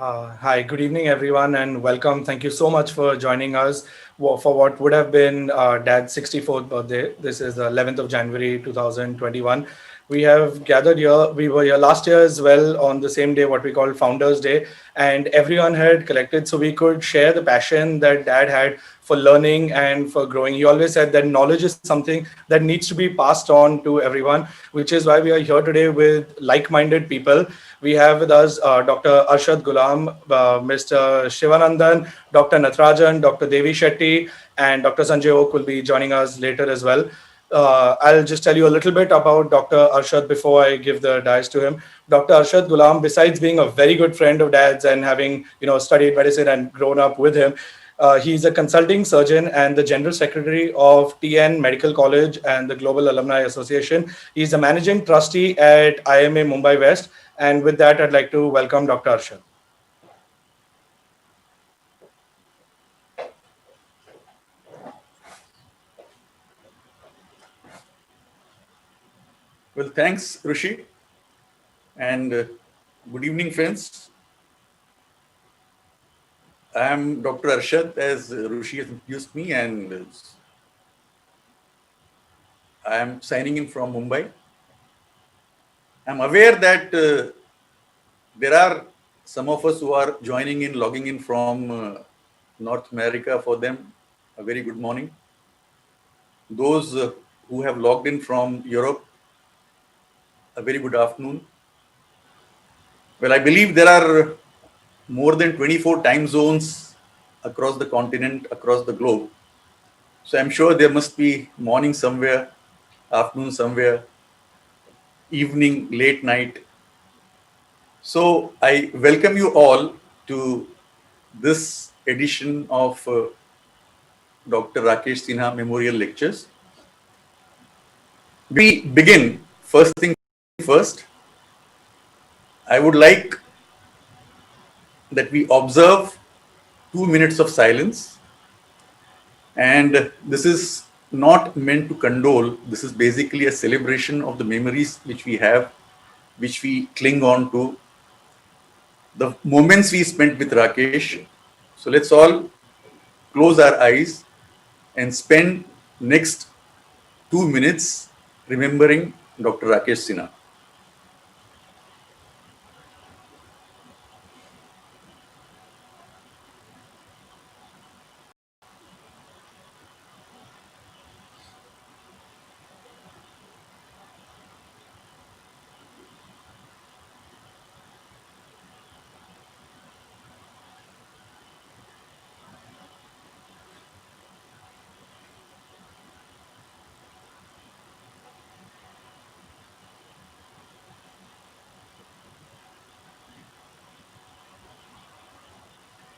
Hi, good evening, everyone, and welcome. Thank you so much for joining us for what would have been Dad's 64th birthday. This is the 11th of January 2021. We have gathered here. We were here last year as well on the same day, what we call Founders Day, and everyone had collected so we could share the passion that Dad had for learning and for growing. He always said that knowledge is something that needs to be passed on to everyone, which is why we are here today with like-minded people. We have with us Dr. Arshad Gulam, Mr. Shivanandan, Dr. Natarajan, Dr. Devi Shetty, and Dr. Sanjay Oak will be joining us later as well. I'll just tell you a little bit about Dr. Arshad before I give the dice to him. Dr. Arshad Gulam, besides being a very good friend of Dad's and having studied medicine and grown up with him, he's a consulting surgeon and the general secretary of TN Medical College and the Global Alumni Association. He's a managing trustee at IMA Mumbai West. And with that, I'd like to welcome Dr. Arshad. Well, thanks, Rishi, and good evening, friends. I am Dr. Arshad, as Rishi has introduced me, and I am signing in from Mumbai. I'm aware that there are some of us who are joining in, logging in from North America. For them, a very good morning. Those who have logged in from Europe, a very good afternoon. Well, I believe there are more than 24 time zones across the continent, across the globe. So I'm sure there must be morning somewhere, afternoon somewhere, evening, late night. So I welcome you all to this edition of Dr. Rakesh Sinha Memorial Lectures. We begin, first thing first, I would like that we observe 2 minutes of silence. And this is not meant to condole. This is basically a celebration of the memories which we have, which we cling on to, the moments we spent with Rakesh. So let's all close our eyes and spend next 2 minutes remembering Dr. Rakesh Sinha.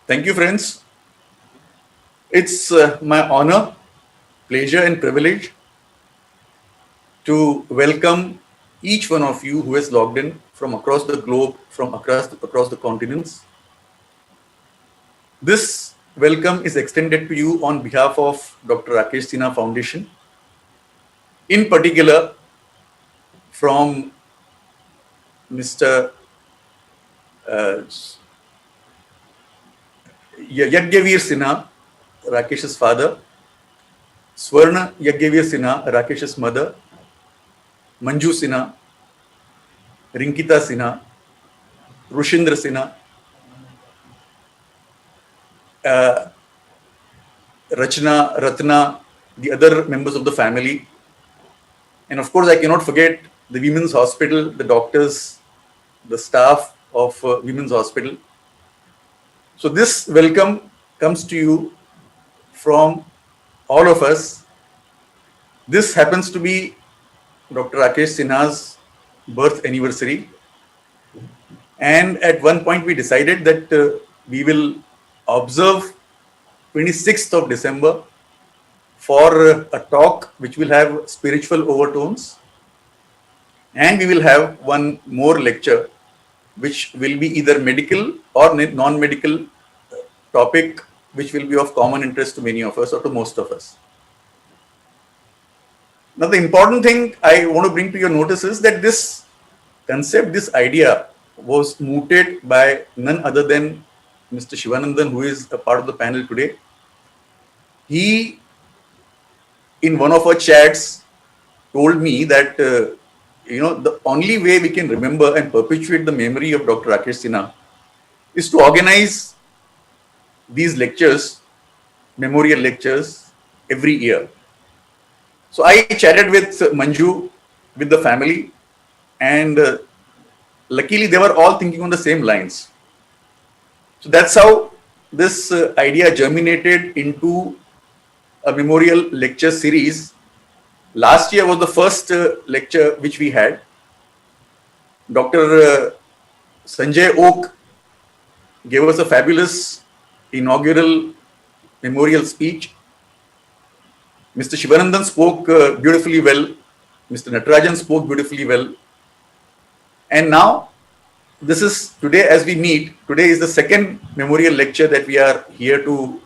Thank you, friends. It's my honor, pleasure, and privilege to welcome each one of you who has logged in from across the globe, from across the continents. This welcome is extended to you on behalf of Dr. Rakesh Sinha Foundation, in particular from Mr. Yajnavir Sinha, Rakesh's father, Swarna Yajnavir Sinha, Rakesh's mother, Manju Sinha, Rinkita Sinha, Rushindra Sinha, Rachna, Ratna, the other members of the family. And of course, I cannot forget the Women's Hospital, the doctors, the staff of Women's Hospital. So this welcome comes to you from all of us. This happens to be Dr. Rakesh Sinha's birth anniversary. And at one point we decided that we will observe 26th of December for a talk which will have spiritual overtones. And we will have one more lecture which will be either medical or non-medical topic which will be of common interest to many of us or to most of us. Now, the important thing I want to bring to your notice is that this concept, this idea was mooted by none other than Mr. Shivanandan, who is a part of the panel today. He, in one of our chats, told me that the only way we can remember and perpetuate the memory of Dr. Rakesh Sinha is to organize these lectures, memorial lectures, every year. So I chatted with Manju, with the family, and luckily they were all thinking on the same lines. So that's how this idea germinated into a memorial lecture series. Last year was the first lecture which we had. Dr. Sanjay Oak gave us a fabulous inaugural memorial speech. Mr. Shivanandan spoke beautifully well. Mr. Natarajan spoke beautifully well. And now, this is today as we meet. Today is the second memorial lecture that we are here to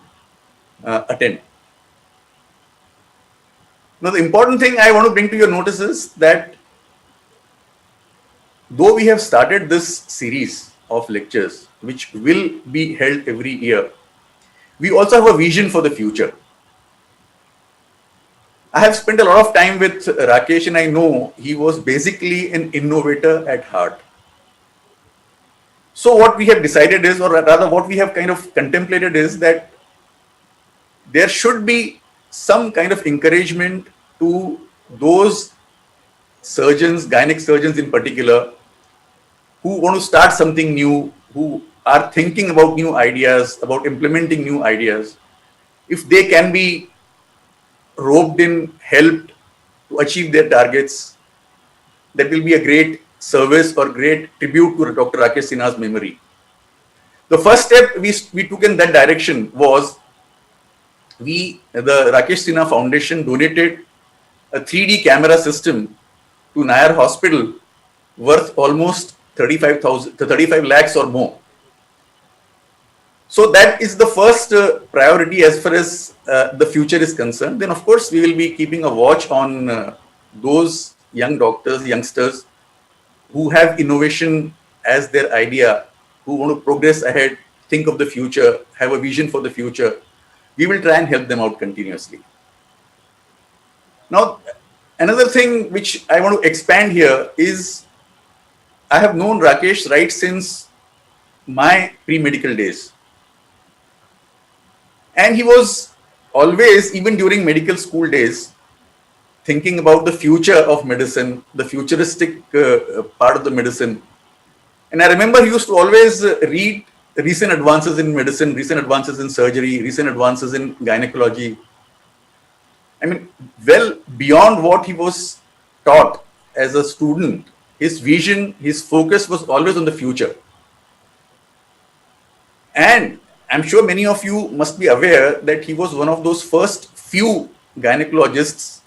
attend. Now, the important thing I want to bring to your notice is that though we have started this series of lectures, which will be held every year, we also have a vision for the future. I have spent a lot of time with Rakesh, and I know he was basically an innovator at heart. So what we have decided is, or rather what we have kind of contemplated is that there should be some kind of encouragement to those surgeons, gynec surgeons in particular, who want to start something new, who are thinking about new ideas, about implementing new ideas. If they can be roped in, helped to achieve their targets, that will be a great service or great tribute to Dr. Rakesh Sinha's memory. The first step we took in that direction was the Rakesh Sinha Foundation donated a 3D camera system to Nayar Hospital worth almost 35 lakhs or more. So that is the first priority as far as the future is concerned. Then, of course, we will be keeping a watch on those young doctors, youngsters who have innovation as their idea, who want to progress ahead, think of the future, have a vision for the future. We will try and help them out continuously. Now, another thing which I want to expand here is I have known Rakesh right since my pre-medical days. And he was always, even during medical school days, thinking about the future of medicine, the futuristic part of the medicine. And I remember he used to always read recent advances in medicine, recent advances in surgery, recent advances in gynecology. I mean, well beyond what he was taught as a student, his vision, his focus was always on the future. And I'm sure many of you must be aware that he was one of those first few gynecologists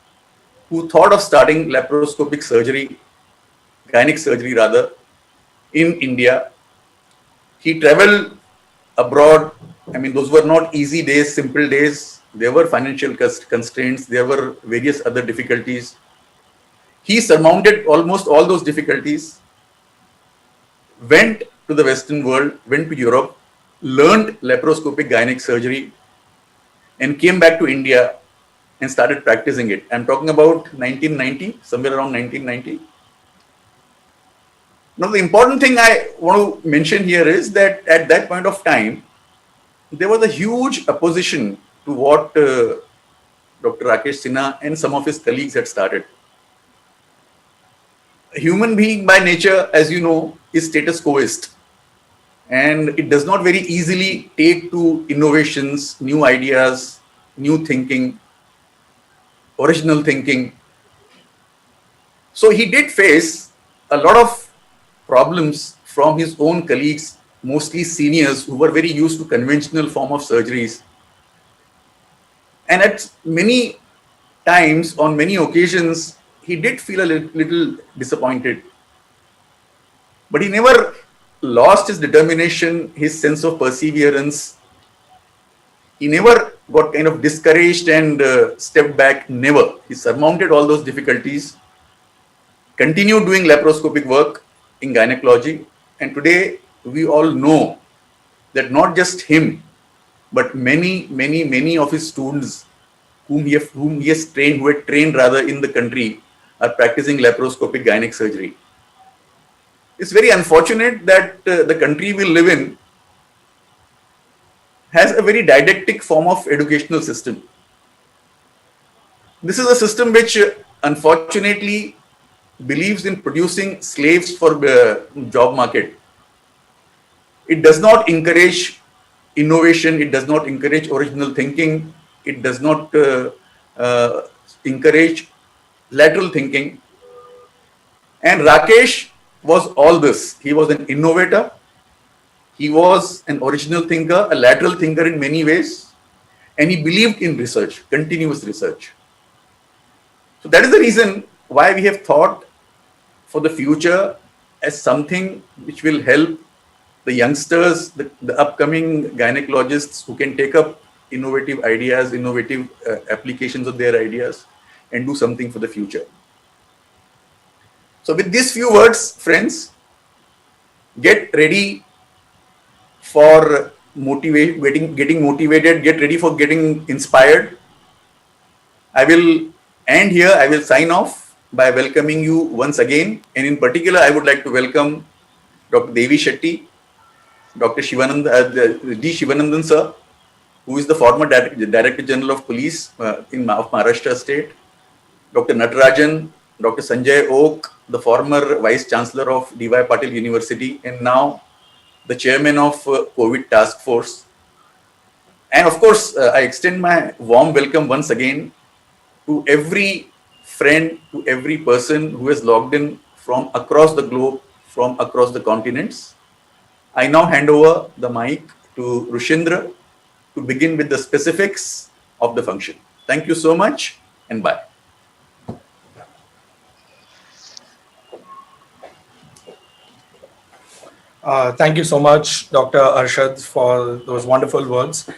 who thought of starting laparoscopic surgery, gynec surgery rather, in India. He traveled abroad. I mean, those were not easy days, simple days. There were financial constraints. There were various other difficulties. He surmounted almost all those difficulties, went to the Western world, went to Europe, learned laparoscopic gynec surgery, and came back to India and started practicing it. I'm talking about 1990, somewhere around 1990. Now, the important thing I want to mention here is that at that point of time, there was a huge opposition to what Dr. Rakesh Sinha and some of his colleagues had started. A human being by nature, as you know, is status quoist. And it does not very easily take to innovations, new ideas, new thinking, original thinking. So he did face a lot of problems from his own colleagues, mostly seniors who were very used to conventional form of surgeries. And at many times, on many occasions, he did feel a little disappointed. But he never lost his determination, his sense of perseverance. He never got kind of discouraged and stepped back, never. He surmounted all those difficulties, continued doing laparoscopic work in gynecology, And today we all know that not just him, but many of his students whom he has trained, who had trained rather in the country, are practicing laparoscopic gynec surgery. It's very unfortunate that the country we live in has a very didactic form of educational system. This is a system which unfortunately believes in producing slaves for the job market. It does not encourage innovation, it does not encourage original thinking, it does not encourage lateral thinking. And Rakesh was all this. He was an innovator, he was an original thinker, a lateral thinker in many ways, and he believed in research, continuous research. So that is the reason why we have thought for the future as something which will help the youngsters, the upcoming gynecologists who can take up innovative ideas, innovative applications of their ideas and do something for the future. So with these few words, friends, get ready for getting motivated, get ready for getting inspired. I will end here. I will sign off by welcoming you once again. And in particular, I would like to welcome Dr. Devi Shetty, Dr. D. Shivanandan sir, who is the former Director General of Police of Maharashtra State, Dr. Natarajan, Dr. Sanjay Oak, the former Vice Chancellor of D.Y. Patil University, and now the Chairman of COVID Task Force. And of course, I extend my warm welcome once again to every friend, to every person who has logged in from across the globe, from across the continents. I now hand over the mic to Rushindra to begin with the specifics of the function. Thank you so much and bye. Thank you so much, Dr. Arshad, for those wonderful words.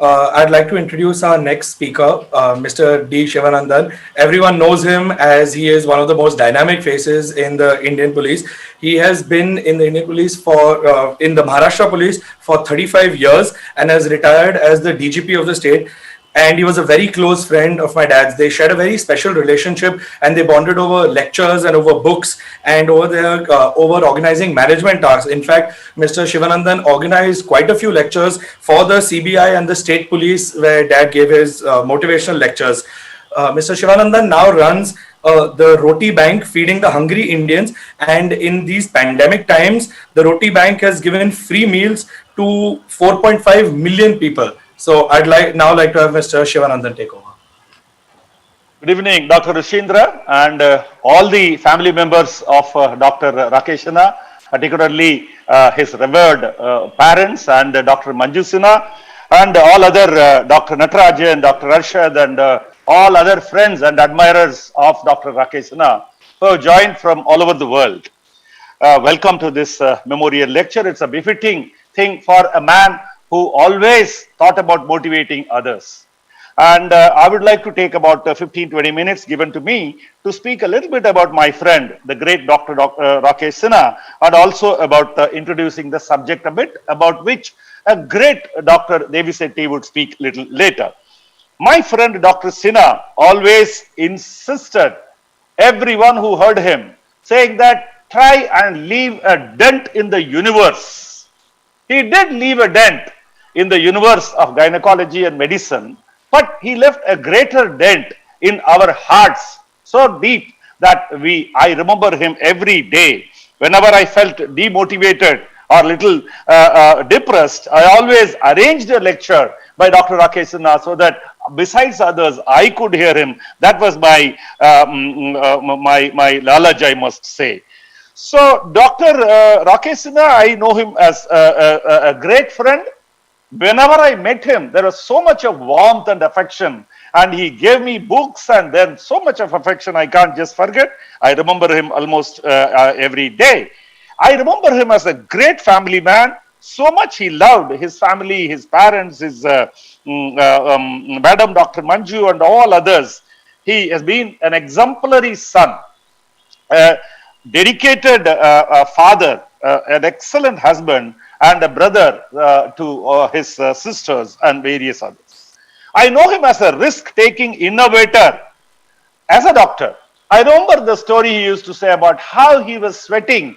I'd like to introduce our next speaker, Mr. D. Shivanandan. Everyone knows him as he is one of the most dynamic faces in the Indian police. He has been in the Indian police in the Maharashtra police for 35 years and has retired as the DGP of the state. And he was a very close friend of my dad's. They shared a very special relationship and they bonded over lectures and over books and over organizing management tasks. In fact, Mr. Shivanandan organized quite a few lectures for the CBI and the state police where dad gave his motivational lectures. Mr. Shivanandan now runs the Roti Bank, feeding the hungry Indians. And in these pandemic times, the Roti Bank has given free meals to 4.5 million people. So I'd now like to have Mr. Shivanandan take over. Good evening, Dr. Rushindra and all the family members of Dr. Rakesh Sinha, particularly his revered parents and Dr. Manju Sinha and all other Dr. Natarajan, Dr. Arshad and all other friends and admirers of Dr. Rakesh Sinha who have joined from all over the world. Welcome to this memorial lecture. It's a befitting thing for a man who always thought about motivating others. And I would like to take about 15-20 minutes given to me to speak a little bit about my friend, the great Dr. Rakesh Sinha, and also about introducing the subject a bit, about which a great Dr. Devi Shetty would speak little later. My friend Dr. Sinha always insisted, everyone who heard him, saying that try and leave a dent in the universe. He did leave a dent in the universe of gynecology and medicine, but he left a greater dent in our hearts, so deep that I remember him every day. Whenever I felt demotivated or little depressed, I always arranged a lecture by Dr. Rakesh Sinha so that besides others, I could hear him. That was my lalaj, I must say. So Dr. Rakesh Sinha, I know him as a great friend. Whenever I met him, there was so much of warmth and affection, and he gave me books and then so much of affection I can't just forget. I remember him almost every day. I remember him as a great family man. So much he loved his family, his parents, his Madam Dr. Manju and all others. He has been an exemplary son, a dedicated father, an excellent husband and a brother to his sisters and various others. I know him as a risk-taking innovator as a doctor. I remember the story he used to say about how he was sweating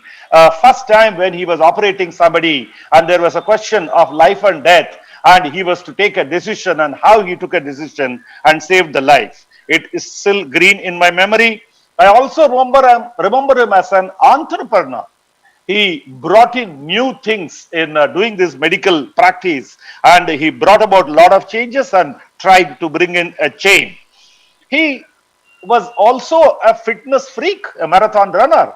first time when he was operating somebody and there was a question of life and death and he was to take a decision and how he took a decision and saved the life. It is still green in my memory. I also remember him as an entrepreneur. He brought in new things in doing this medical practice and he brought about a lot of changes and tried to bring in a change. He was also a fitness freak, a marathon runner.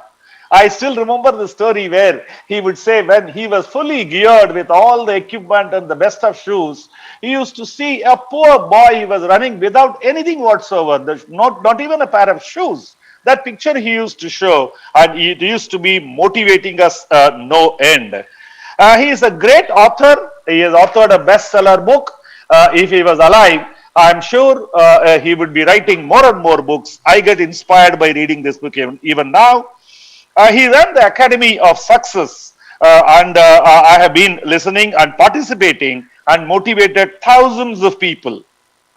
I still remember the story where he would say when he was fully geared with all the equipment and the best of shoes, he used to see a poor boy, he was running without anything whatsoever, not even a pair of shoes. That picture he used to show, and it used to be motivating us no end. He is a great author. He has authored a bestseller book. If he was alive, I'm sure he would be writing more and more books. I get inspired by reading this book even now. He ran the Academy of Success and I have been listening and participating and motivated thousands of people.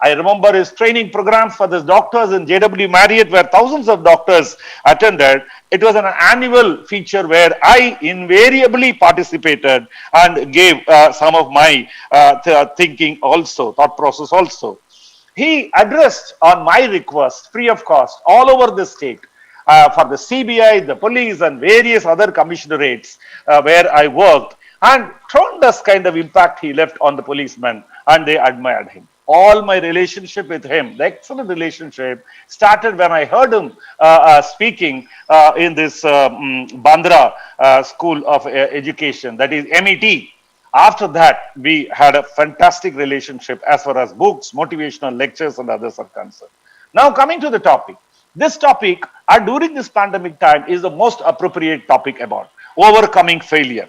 I remember his training programs for the doctors in JW Marriott where thousands of doctors attended. It was an annual feature where I invariably participated and gave some of my thinking also, thought process also. He addressed on my request, free of cost, all over the state for the CBI, the police and various other commissionerates where I worked, and tremendous kind of impact he left on the policemen and they admired him. All my relationship with him, the excellent relationship, started when I heard him speaking in this Bandra School of Education, that is MET. After that, we had a fantastic relationship as far as books, motivational lectures and others are concerned. Now coming to the topic. This topic during this pandemic time is the most appropriate topic about overcoming failure.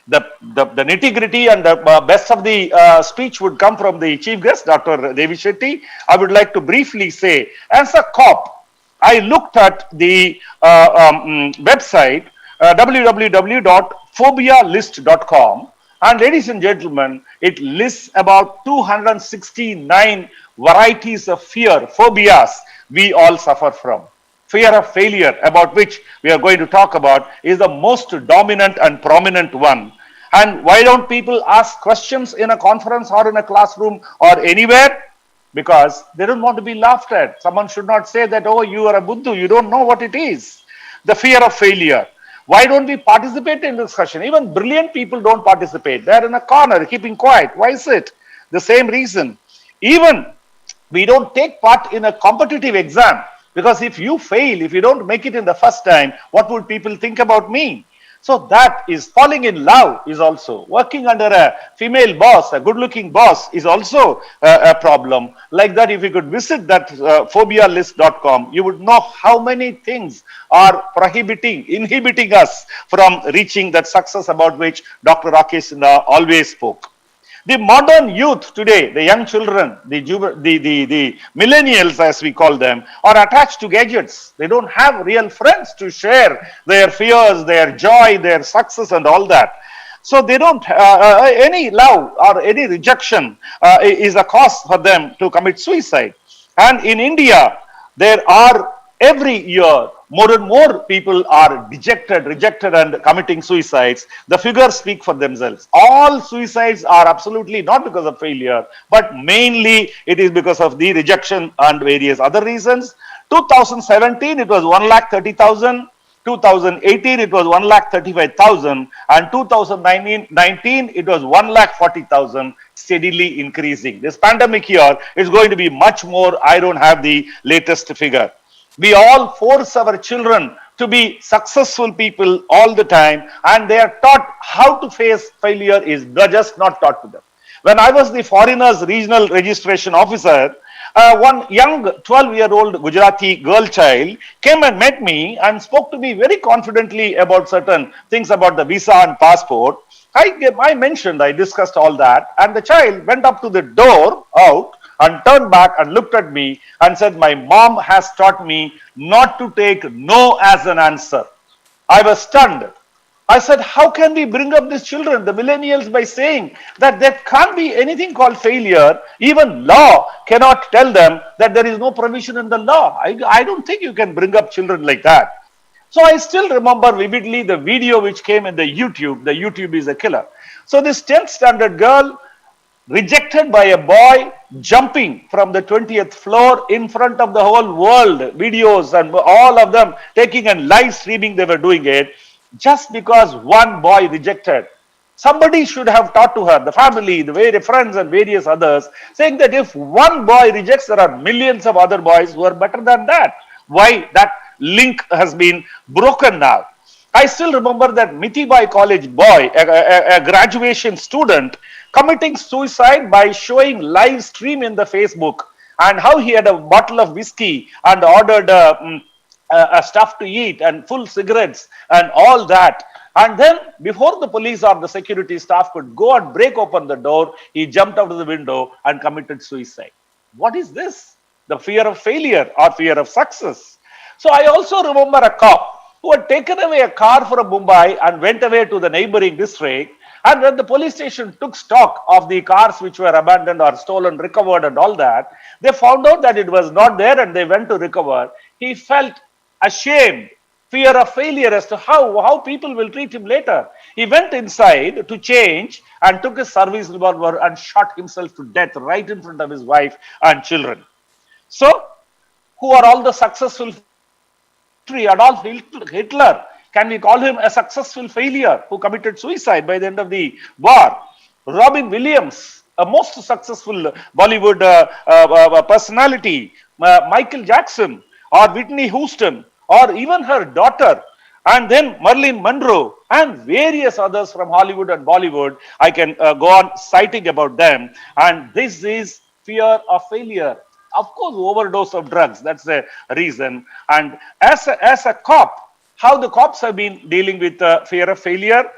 The nitty-gritty and the best of the speech would come from the chief guest, Dr. Devi Shetty. I would like to briefly say, as a cop, I looked at the website www.phobialist.com, and ladies and gentlemen, it lists about 269 varieties of fear, phobias we all suffer from. Fear of failure, about which we are going to talk about, is the most dominant and prominent one. And why don't people ask questions in a conference or in a classroom or anywhere? Because they don't want to be laughed at. Someone should not say that, oh, you are a Buddha, you don't know what it is. The fear of failure. Why don't we participate in discussion? Even brilliant people don't participate. They're in a corner, keeping quiet. Why is it? The same reason. Even we don't take part in a competitive exam. Because if you fail, if you don't make it in the first time, what would people think about me? So that is falling in love is also working under a female boss, a good-looking boss is also a problem. Like that, if you could visit that phobialist.com, you would know how many things are inhibiting us from reaching that success about which Dr. Rakesh always spoke. The modern youth today, the young children, the millennials as we call them, are attached to gadgets. They don't have real friends to share their fears, their joy, their success and all that. So they don't, any love or any rejection is a cause for them to commit suicide. And in India, there are every year more and more people are rejected and committing suicides. The figures speak for themselves. All suicides are absolutely not because of failure, but mainly it is because of the rejection and various other reasons. 2017, it was 1,30,000. 2018, it was 1,35,000. And 2019, it was 1,40,000, steadily increasing. This pandemic year is going to be much more. I don't have the latest figure. We all force our children to be successful people all the time, and they are taught how to face failure is just not taught to them. When I was the foreigners regional registration officer, one young 12-year-old Gujarati girl child came and met me and spoke to me very confidently about certain things about the visa and passport. I discussed all that, and the child went up to the door out and turned back and looked at me and said, my mom has taught me not to take no as an answer. I was stunned. I said, how can we bring up these children, the millennials, by saying that there can't be anything called failure? Even law cannot tell them that there is no provision in the law. I don't think you can bring up children like that. So I still remember vividly the video which came in the YouTube. The YouTube is a killer. So this 10th standard girl rejected by a boy jumping from the 20th floor in front of the whole world, videos and all of them taking and live streaming, they were doing it just because one boy rejected. Somebody should have taught to her, the family, the various friends and various others, saying that if one boy rejects, there are millions of other boys who are better than that. Why that link has been broken now. I still remember that Mithibai College boy, a graduation student, committing suicide by showing live stream in the Facebook, and how he had a bottle of whiskey and ordered stuff to eat and full cigarettes and all that. And then before the police or the security staff could go and break open the door, he jumped out of the window and committed suicide. What is this? The fear of failure or fear of success. So I also remember a cop who had taken away a car from Mumbai and went away to the neighboring district. And when the police station took stock of the cars which were abandoned or stolen, recovered and all that, they found out that it was not there and they went to recover. He felt ashamed, fear of failure as to how people will treat him later. He went inside to change and took his service revolver and shot himself to death right in front of his wife and children. So, who are all the successful? Adolf Hitler, can we call him a successful failure who committed suicide by the end of the war? Robin Williams, a most successful Bollywood personality, Michael Jackson, or Whitney Houston, or even her daughter, and then Marilyn Monroe, and various others from Hollywood and Bollywood. I can go on citing about them. And this is fear of failure. Of course, overdose of drugs, that's the reason. And as a cop, how the cops have been dealing with fear of failure,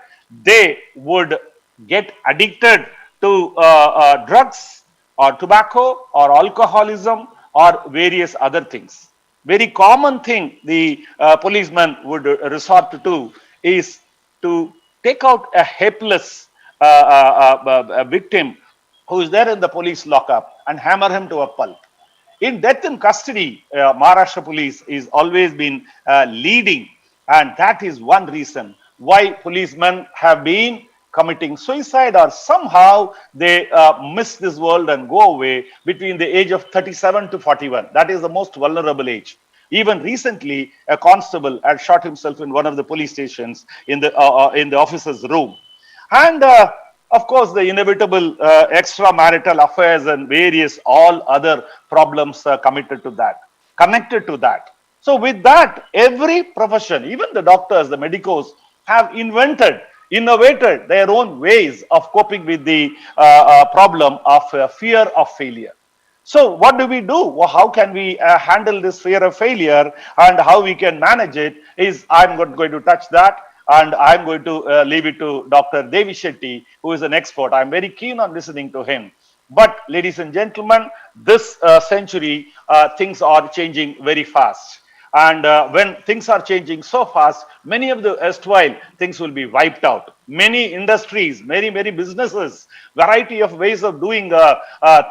they would get addicted to drugs or tobacco or alcoholism or various other things. Very common thing the policeman would resort to do is to take out a helpless victim who is there in the police lockup and hammer him to a pulp. In death in custody, Maharashtra police is always been leading, and that is one reason why policemen have been committing suicide, or somehow they miss this world and go away between the age of 37 to 41. That is the most vulnerable age. Even recently, a constable had shot himself in one of the police stations in the officer's room. And of course, the inevitable extramarital affairs and various all other problems connected to that. So with that, every profession, even the doctors, the medicos, have innovated their own ways of coping with the problem of fear of failure. So what do we do? Well, how can we handle this fear of failure, and how we can manage it is I'm going to touch that. And I'm going to leave it to Dr. Devi Shetty, who is an expert. I'm very keen on listening to him. But ladies and gentlemen, this century, things are changing very fast. And when things are changing so fast, many of the erstwhile things will be wiped out. Many industries, many businesses, variety of ways of doing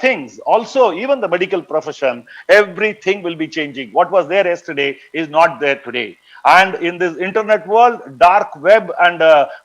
things. Also, even the medical profession, everything will be changing. What was there yesterday is not there today. And in this internet world, dark web and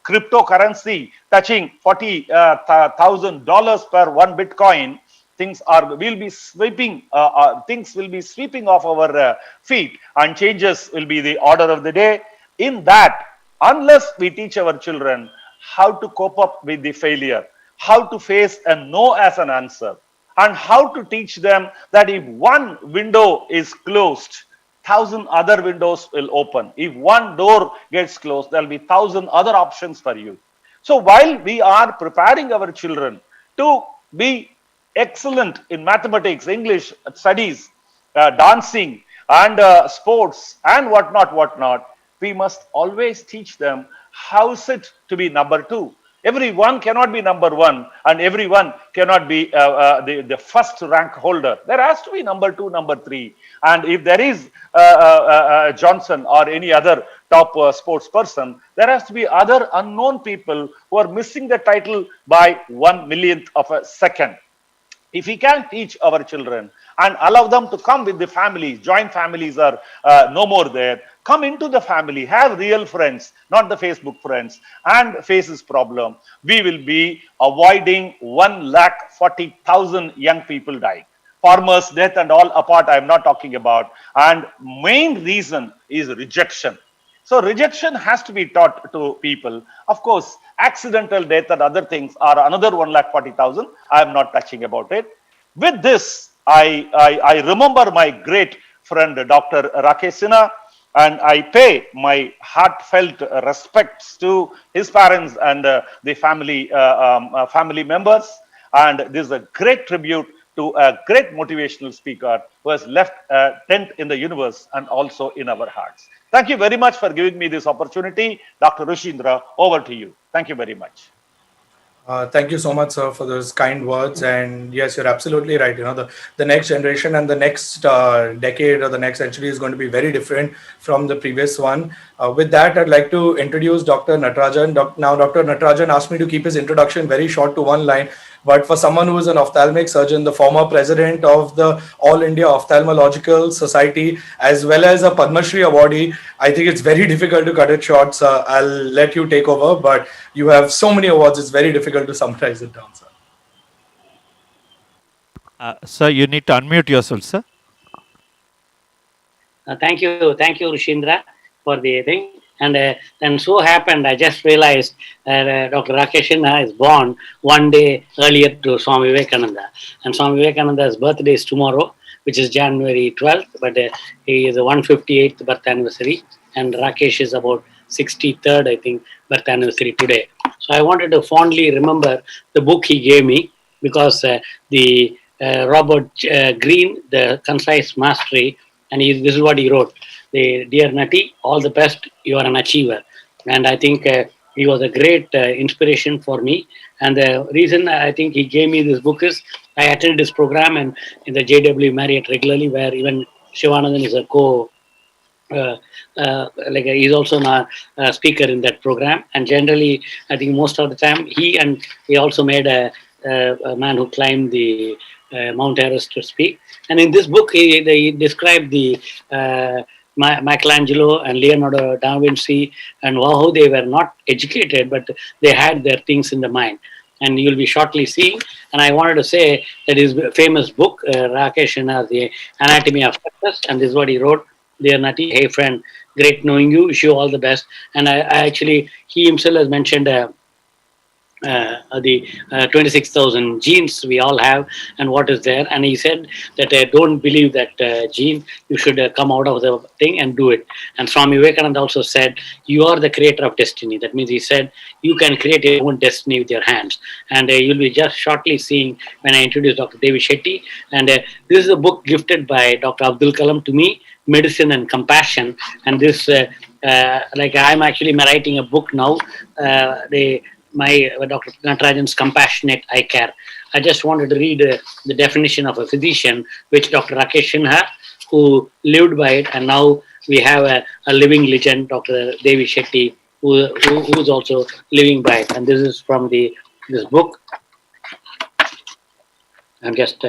cryptocurrency touching $40,000 per one Bitcoin, things will be sweeping off our feet, and changes will be the order of the day. In that, unless we teach our children how to cope up with the failure, how to face a no as an answer, and how to teach them that if one window is closed, 1,000 other windows will open. If one door gets closed, there will be 1,000 other options for you. So while we are preparing our children to be excellent in mathematics, English, studies, dancing, and sports, and whatnot, we must always teach them how is it to be number two. Everyone cannot be number one, and everyone cannot be the first rank holder. There has to be number two, number three. And if there is Johnson or any other top sports person, there has to be other unknown people who are missing the title by 1 millionth of a second. If we can teach our children and allow them to come with the families, joint families are no more there, come into the family, have real friends, not the Facebook friends, and face this problem, we will be avoiding 1,40,000 young people dying. Farmers' death and all apart, I am not talking about. And main reason is rejection. So rejection has to be taught to people. Of course, accidental death and other things are another 1,40,000. I am not touching about it. With this, I remember my great friend, Dr. Rakesh Sinha, and I pay my heartfelt respects to his parents and the family members. And this is a great tribute to a great motivational speaker who has left a dent in the universe and also in our hearts. Thank you very much for giving me this opportunity. Dr. Rushindra, over to you. Thank you very much. Thank you so much, sir, for those kind words. And yes, you're absolutely right. You know, the next generation and the next decade or the next century is going to be very different from the previous one. With that, I'd like to introduce Dr. Natarajan. Now, Dr. Natarajan asked me to keep his introduction very short to one line. But for someone who is an ophthalmic surgeon, the former president of the All India Ophthalmological Society, as well as a Padma Shri awardee, I think it's very difficult to cut it short. So I'll let you take over, but you have so many awards, it's very difficult to summarize it down, sir. Sir, you need to unmute yourself, sir. Thank you, Rushindra, for the thing. And then so happened, I just realized Dr. Rakesh Sinha is born one day earlier to Swami Vivekananda. And Swami Vivekananda's birthday is tomorrow, which is January 12th, but he is a 158th birth anniversary. And Rakesh is about 63rd, I think, birth anniversary today. So I wanted to fondly remember the book he gave me, because the Robert Greene, The Concise Mastery, and this is what he wrote. Dear Nati, all the best, you are an achiever. And I think he was a great inspiration for me. And the reason I think he gave me this book is I attended his program and in the JW Marriott regularly, where even Shivanandan is a he's also a speaker in that program. And generally, I think most of the time, he also made a man who climbed the Mount Everest to speak. And in this book, he described the Michelangelo and Leonardo da Vinci and how they were not educated, but they had their things in the mind. And you'll be shortly seeing. And I wanted to say that his famous book, Rakesh Sinha, The Anatomy of Success, and this is what he wrote. Dear Nati, hey friend, great knowing you, wish you all the best. And I actually, he himself has mentioned the 26,000 genes we all have and what is there. And he said that don't believe that gene, you should come out of the thing and do it. And Swami Vivekananda also said, you are the creator of destiny. That means he said, you can create your own destiny with your hands. And you'll be just shortly seeing when I introduce Dr. Devi Shetty. And this is a book gifted by Dr. Abdul Kalam to me, Medicine and Compassion. And this, I'm actually writing a book now, Dr. Natarajan's Compassionate Eye Care. I just wanted to read the definition of a physician, which Dr. Rakesh Sinha, who lived by it, and now we have a living legend, Dr. Devi Shetty, who's also living by it. And this is from this book. I'm just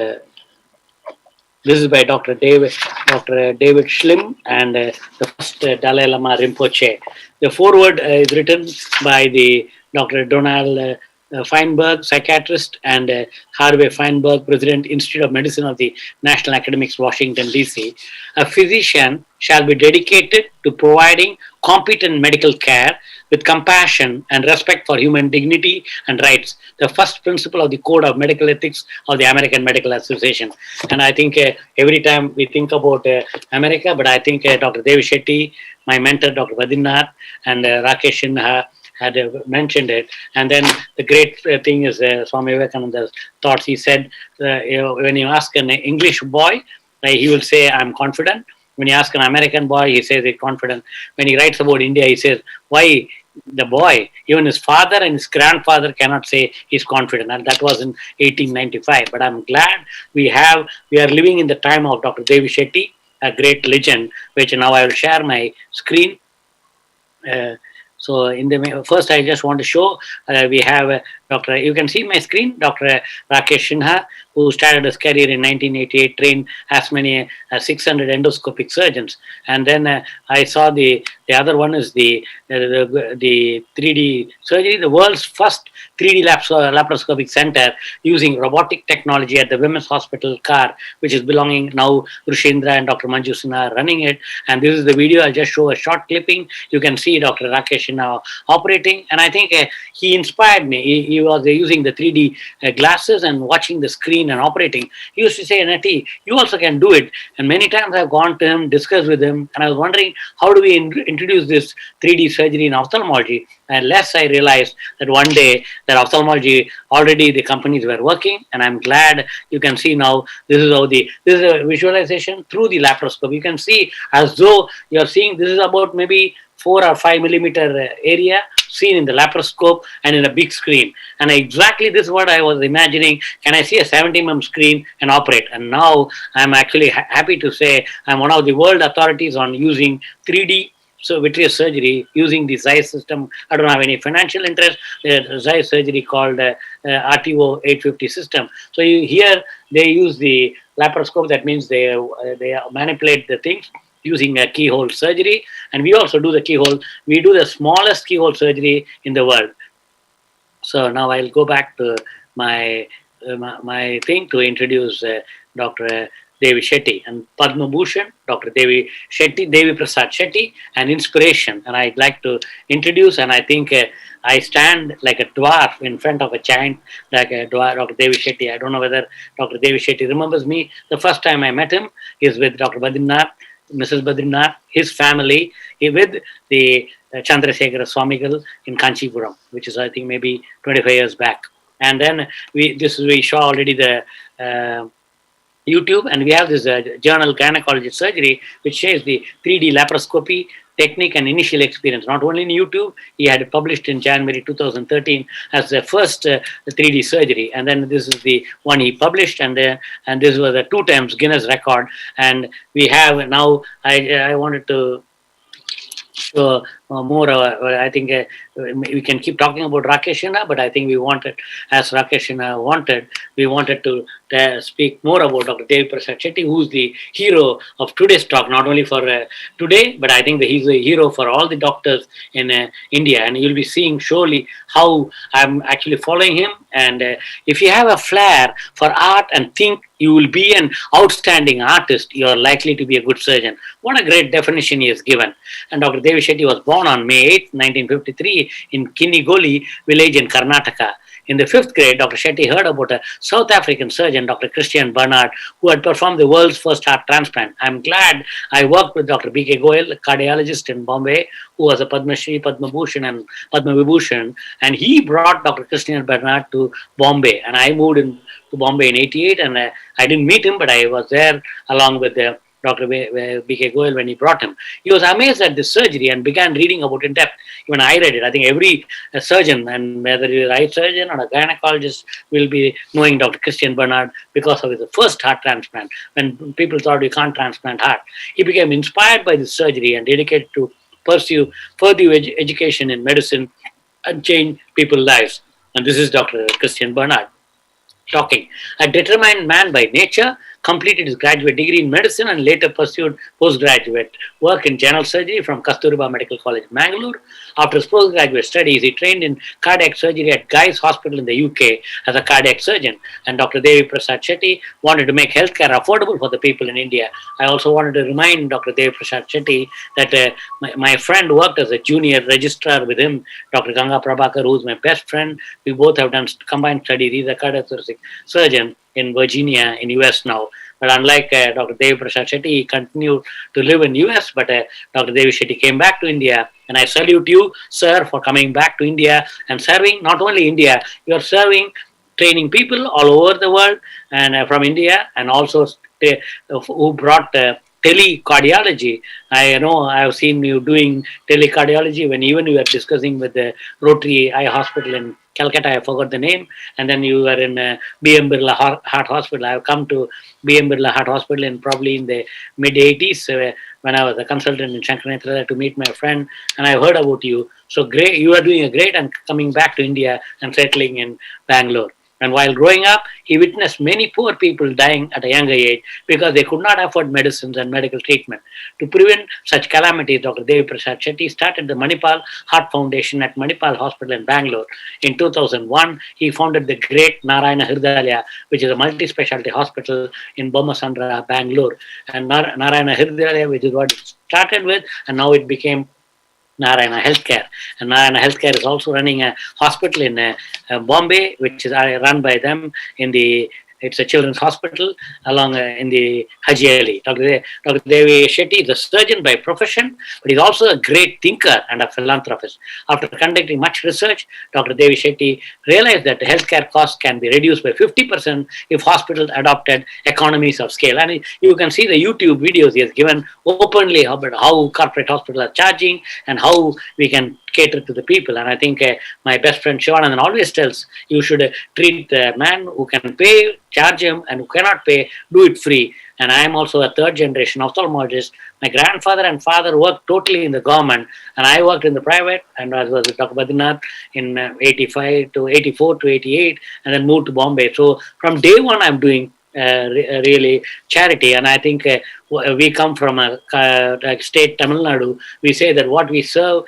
this is by Dr. David Schlim and the first Dalai Lama Rinpoche. The foreword is written by the Dr. Donald Feinberg, psychiatrist, and Harvey Feinberg, President, Institute of Medicine of the National Academics, Washington, D.C. A physician shall be dedicated to providing competent medical care with compassion and respect for human dignity and rights, the first principle of the Code of Medical Ethics of the American Medical Association. And I think every time we think about America, but I think Dr. Devi Shetty, my mentor, Dr. Badrinath, and Rakesh Sinha had mentioned it. And then the great thing is Swami Vivekananda's thoughts. He said, when you ask an English boy, he will say, I'm confident. When you ask an American boy, he says he's confident. When he writes about India, he says, why the boy, even his father and his grandfather cannot say he's confident. And that was in 1895. But I'm glad we are living in the time of Dr. Devi Shetty, a great legend, which now I will share my screen. So in the first, I just want to show we have Dr. You can see my screen, Dr. Rakesh Sinha, who started his career in 1988, trained as many as 600 endoscopic surgeons, and then I saw the other one is the 3D surgery, the world's first 3D laparoscopic center using robotic technology at the Women's Hospital Car, which is belonging now Rushindra and Dr. Manju Sinha are running it. And this is the video. I'll just show a short clipping. You can see Dr. Rakesh Sinha operating, and I think he inspired me. He was using the 3D glasses and watching the screen and operating. He used to say, Nati, you also can do it. And many times I've gone to him, discussed with him, and I was wondering, how do we introduce this 3D surgery in ophthalmology? And less I realized that one day that ophthalmology, already the companies were working, and I'm glad you can see now this is a visualization through the laparoscope. You can see as though you're seeing this is about maybe 4 or 5 millimeter area seen in the laparoscope and in a big screen. And exactly this is what I was imagining. Can I see a 70 mm screen and operate? And now I'm actually happy to say I'm one of the world authorities on using 3D vitreous surgery using the Zeiss system. I don't have any financial interest. The Zeiss surgery called RTO 850 system. So here they use the laparoscope. That means they manipulate the things using a keyhole surgery, and we also do the keyhole. We do the smallest keyhole surgery in the world. So now I'll go back to my thing to introduce Dr. Devi Shetty and Padma Bhushan, Dr. Devi Shetty, Devi Prasad Shetty, an inspiration. And I'd like to introduce, and I think I stand like a dwarf in front of a giant, like a dwarf, Dr. Devi Shetty. I don't know whether Dr. Devi Shetty remembers me. The first time I met him is with Dr. Badrinath, Mrs. Badrinath, his family, with the Chandrasekhara Swamigal in Kanchipuram, which is I think maybe 25 years back. And then we saw already the YouTube, and we have this journal Gynecology Surgery, which shares the 3D laparoscopy technique and initial experience. Not only in YouTube, he had published in January 2013 as the first 3D surgery, and then this is the one he published, and this was a 2 times Guinness record. And we have now. I wanted to show more. I think we can keep talking about Rakesh Sinha, but I think we wanted, as Rakesh Sinha wanted, we wanted to speak more about Dr. Devi Prasad Shetty, who's the hero of today's talk, not only for today, but I think that he's a hero for all the doctors in India. And you'll be seeing surely how I'm actually following him. And if you have a flair for art and think you will be an outstanding artist, you are likely to be a good surgeon. What a great definition he has given. And Dr. Devi Shetty was born on May 8, 1953 in Kinnigoli village in Karnataka. In the 5th grade, Dr. Shetty heard about a South African surgeon, Dr. Christian Barnard, who had performed the world's first heart transplant. I'm glad I worked with Dr. B.K. Goyal, a cardiologist in Bombay, who was a Padma Shri, Padma Bhushan, and Padma Vibhushan. And he brought Dr. Christian Barnard to Bombay. And I moved to Bombay in 88, and I didn't meet him, but I was there along with Dr. B.K. Goyal when he brought him. He was amazed at this surgery and began reading about it in depth. Even I read it. I think every surgeon, and whether you're an eye surgeon or a gynecologist, will be knowing Dr. Christian Barnard because of his first heart transplant. When people thought you can't transplant heart, he became inspired by this surgery and dedicated to pursue further education in medicine and change people's lives. And this is Dr. Christian Barnard talking. A determined man by nature, completed his graduate degree in medicine and later pursued postgraduate work in general surgery from Kasturba Medical College, Mangalore. After his postgraduate studies, he trained in cardiac surgery at Guy's Hospital in the UK as a cardiac surgeon. And Dr. Devi Prasad Shetty wanted to make healthcare affordable for the people in India. I also wanted to remind Dr. Devi Prasad Shetty that my friend worked as a junior registrar with him, Dr. Ganga Prabhakar, who is my best friend. We both have done combined studies. He's a cardiac surgeon in Virginia in US now. But unlike Dr. Devi Prasad Shetty, he continued to live in US, but Dr. Devi Shetty came back to India. And I salute you, sir, for coming back to India and serving not only India, you are serving, training people all over the world and from India, and also who brought telecardiology. I know I've seen you doing telecardiology when even you were discussing with the Rotary Eye Hospital in Calcutta. I forgot the name. And then you were in B.M. Birla Heart Hospital. I've come to B.M. Birla Heart Hospital probably in the mid 80s when I was a consultant in Shankaranathra to meet my friend. And I heard about you. So great, you are doing a great and coming back to India and settling in Bangalore. And while growing up, he witnessed many poor people dying at a younger age because they could not afford medicines and medical treatment. To prevent such calamities, Dr. Devi Prasad Shetty started the Manipal Heart Foundation at Manipal Hospital in Bangalore. In 2001, he founded the great Narayana Hridayalaya, which is a multi-specialty hospital in Bommasandra, Bangalore. And Narayana Hridayalaya, which is what it started with, and now it became Narayana Healthcare. And Narayana Healthcare is also running a hospital in Bombay, which is run by them it's a children's hospital along in the Haji Ali. Dr. Devi Shetty is a surgeon by profession, but he's also a great thinker and a philanthropist. After conducting much research, Dr. Devi Shetty realized that the healthcare costs can be reduced by 50% if hospitals adopted economies of scale. And you can see the YouTube videos he has given openly about how corporate hospitals are charging and how we can cater to the people. And I think my best friend Shivanandan always tells you should treat the man who can pay, charge him, and who cannot pay, do it free. And I am also a third generation ophthalmologist. My grandfather and father worked totally in the government, and I worked in the private, and I was with Dr. Badrinath in 85 to 84 to 88, and then moved to Bombay. So from day one, I'm doing really charity. And I think we come from a state, Tamil Nadu. We say that what we serve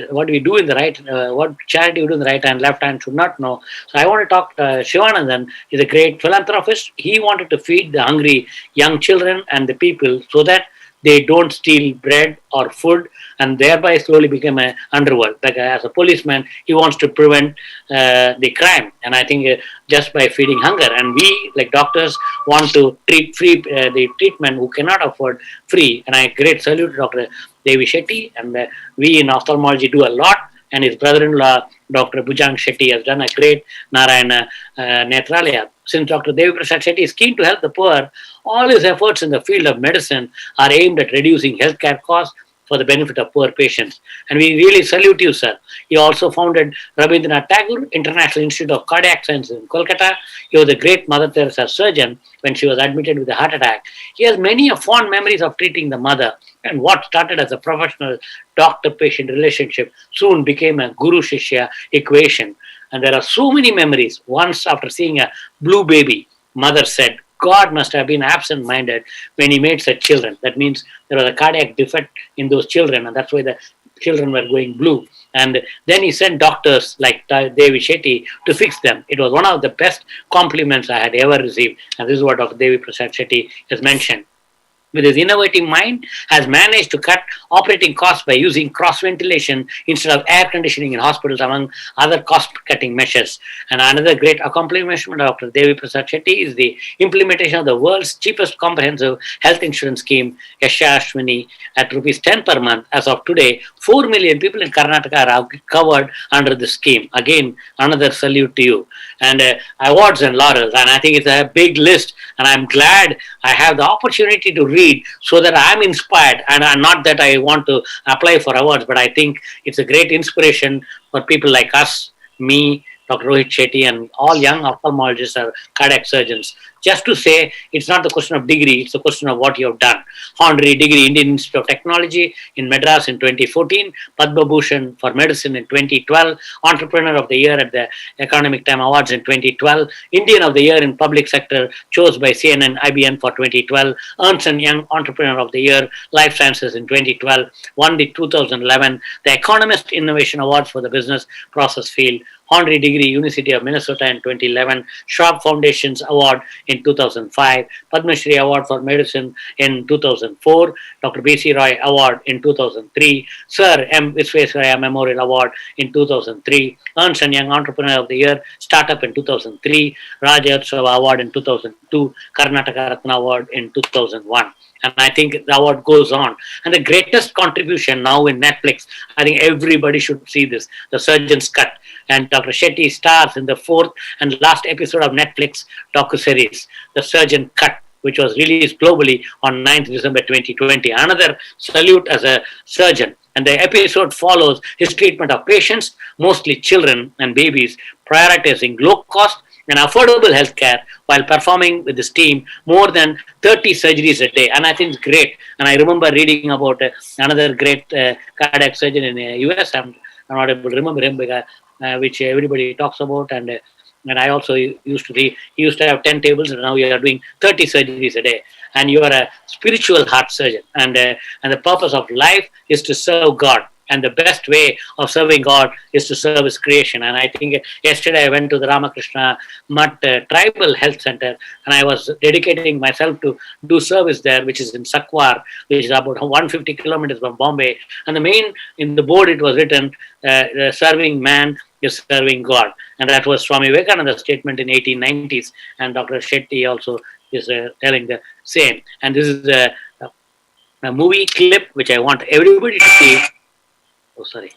what we do in the right, what charity we do in the right hand, left hand should not know. So I want to talk Shivanandan is a great philanthropist. He wanted to feed the hungry young children and the people so that they don't steal bread or food and thereby slowly become an underworld. Like as a policeman, he wants to prevent the crime. And I think just by feeding hunger. And we, like doctors, want to treat free the treatment who cannot afford free. And I great salute to Dr. Devi Shetty. And we in ophthalmology do a lot. And his brother-in-law, Dr. Bhujang Shetty, has done a great Narayana Netralaya. Since Dr. Devi Prasad Shetty is keen to help the poor, all his efforts in the field of medicine are aimed at reducing healthcare costs for the benefit of poor patients. And we really salute you, sir. He also founded Rabindranath Tagore International Institute of Cardiac Science in Kolkata. He was a great Mother Teresa surgeon when she was admitted with a heart attack. He has many fond memories of treating the mother, and what started as a professional doctor-patient relationship soon became a guru-shishya equation. And there are so many memories. Once after seeing a blue baby, mother said, God must have been absent-minded when he made such children. That means there was a cardiac defect in those children, and that's why the children were going blue. And then he sent doctors like Devi Shetty to fix them. It was one of the best compliments I had ever received. And this is what Dr. Devi Prasad Shetty has mentioned. With his innovative mind, has managed to cut operating costs by using cross-ventilation instead of air conditioning in hospitals, among other cost-cutting measures. And another great accomplishment of Dr. Devi Prasad Shetty is the implementation of the world's cheapest comprehensive health insurance scheme, Yasha Ashwini, at rupees 10 per month. As of today, 4 million people in Karnataka are covered under the scheme. Again, another salute to you. And awards and laurels. And I think it's a big list. And I'm glad I have the opportunity to read so that I'm inspired. And not that I want to apply for awards, but I think it's a great inspiration for people like us, me, Dr. Rohit Shetty, and all young ophthalmologists or cardiac surgeons. Just to say, it's not the question of degree, it's the question of what you have done. Honorary degree, Indian Institute of Technology in Madras in 2014, Padma Bhushan for Medicine in 2012, Entrepreneur of the Year at the Economic Time Awards in 2012, Indian of the Year in Public Sector, chose by CNN IBN for 2012, Ernst & Young Entrepreneur of the Year, Life Sciences in 2012, won the 2011, the Economist Innovation Awards for the Business Process Field, Honorary degree, University of Minnesota in 2011, Schwab Foundation's Award in 2005, Padma Shri Award for Medicine in 2004, Dr. B.C. Roy Award in 2003, Sir M. Visvesvaraya Memorial Award in 2003, Ernst & Young Entrepreneur of the Year, Startup in 2003, Rajotsava Award in 2002, Karnataka Ratna Award in 2001. And I think the award goes on. And the greatest contribution now in Netflix, I think everybody should see this, The Surgeon's Cut. And Dr. Shetty stars in the 4th and last episode of Netflix docuseries, The Surgeon Cut, which was released globally on 9th December 2020. Another salute as a surgeon. And the episode follows his treatment of patients, mostly children and babies, prioritizing low cost and affordable healthcare while performing with his team more than 30 surgeries a day. And I think it's great. And I remember reading about another great cardiac surgeon in the US. I'm not able to remember him, because, which everybody talks about. And I also used to read, he used to have 10 tables, and now you are doing 30 surgeries a day. And you are a spiritual heart surgeon. And the purpose of life is to serve God. And the best way of serving God is to serve His creation. And I think yesterday I went to the Ramakrishna Mutt Tribal Health Center, and I was dedicating myself to do service there, which is in Sakwar, which is about 150 kilometers from Bombay. And in the board it was written, serving man is serving God. And that was Swami Vivekananda's statement in 1890s. And Dr. Shetty also is telling the same. And this is a movie clip which I want everybody to see. Oh, sorry.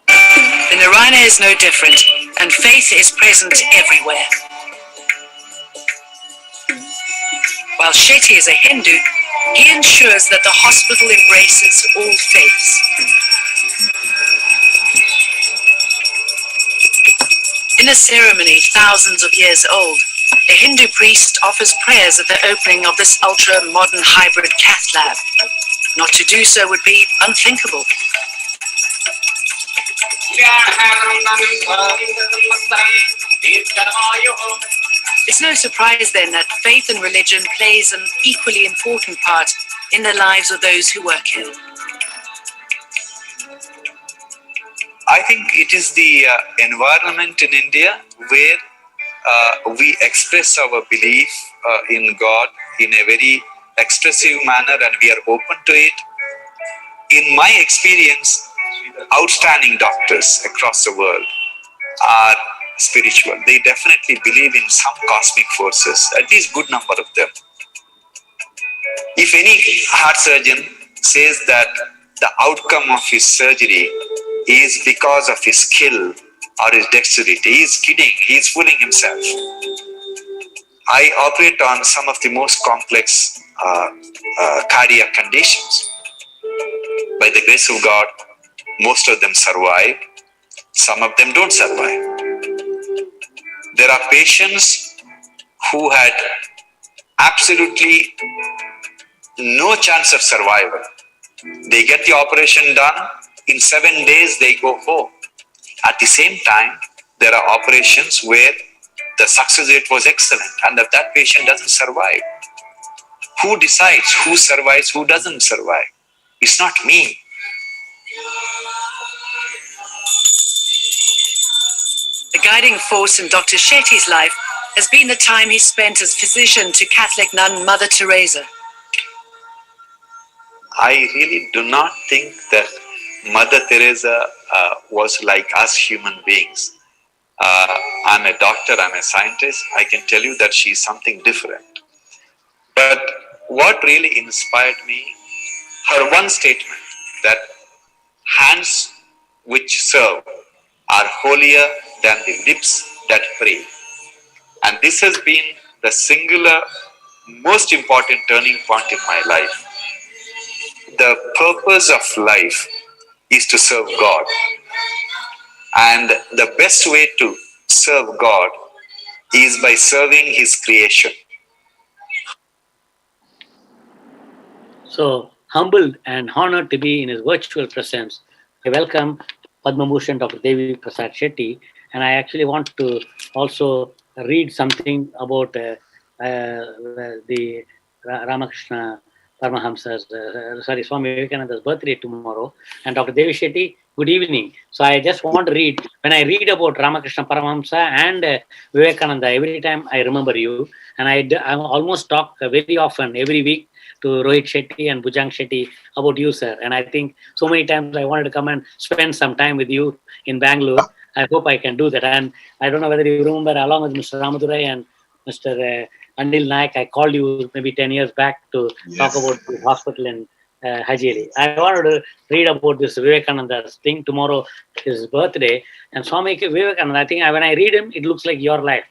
The Narayana is no different, and faith is present everywhere. While Shetty is a Hindu, he ensures that the hospital embraces all faiths. In a ceremony thousands of years old, a Hindu priest offers prayers at the opening of this ultra-modern hybrid cath lab. Not to do so would be unthinkable. It's no surprise then that faith and religion plays an equally important part in the lives of those who work here. I think it is the environment in India where we express our belief in God in a very expressive manner, and we are open to it. In my experience, outstanding doctors across the world are spiritual. They definitely believe in some cosmic forces, at least good number of them. If any heart surgeon says that the outcome of his surgery is because of his skill or his dexterity, he is kidding, he is fooling himself. I operate on some of the most complex cardiac conditions. By the grace of God, most of them survive, some of them don't survive. There are patients who had absolutely no chance of survival. They get the operation done, in 7 days they go home. At the same time, there are operations where the success rate was excellent, and if that patient doesn't survive, who decides who survives, who doesn't survive? It's not me. The guiding force in Dr. Shetty's life has been the time he spent as physician to Catholic nun Mother Teresa. I really do not think that Mother Teresa was like us human beings. I'm a doctor, I'm a scientist. I can tell you that she's something different. But what really inspired me, her one statement that hands which serve are holier than the lips that pray. And this has been the singular, most important turning point in my life. The purpose of life is to serve God. And the best way to serve God is by serving His creation. So, humbled and honored to be in his virtual presence, I welcome Padma Bhushan Dr. Devi Prasad Shetty, and I actually want to also read something about the Ramakrishna Paramahamsa's, Swami Vivekananda's birthday tomorrow. And Dr. Devi Shetty, good evening. So I just want to read, when I read about Ramakrishna Paramahamsa and Vivekananda, every time I remember you. And I almost talk very often, every week, to Rohit Shetty and Bhujang Shetty about you, sir. And I think so many times I wanted to come and spend some time with you in Bangalore. I hope I can do that. And I don't know whether you remember, along with Mr. Ramadurai and Mr. Anil Naik, I called you maybe 10 years back to talk about the hospital in Hajiri. I wanted to read about this Vivekananda's thing. Tomorrow is his birthday. And Swami Vivekananda, I think when I read him, it looks like your life.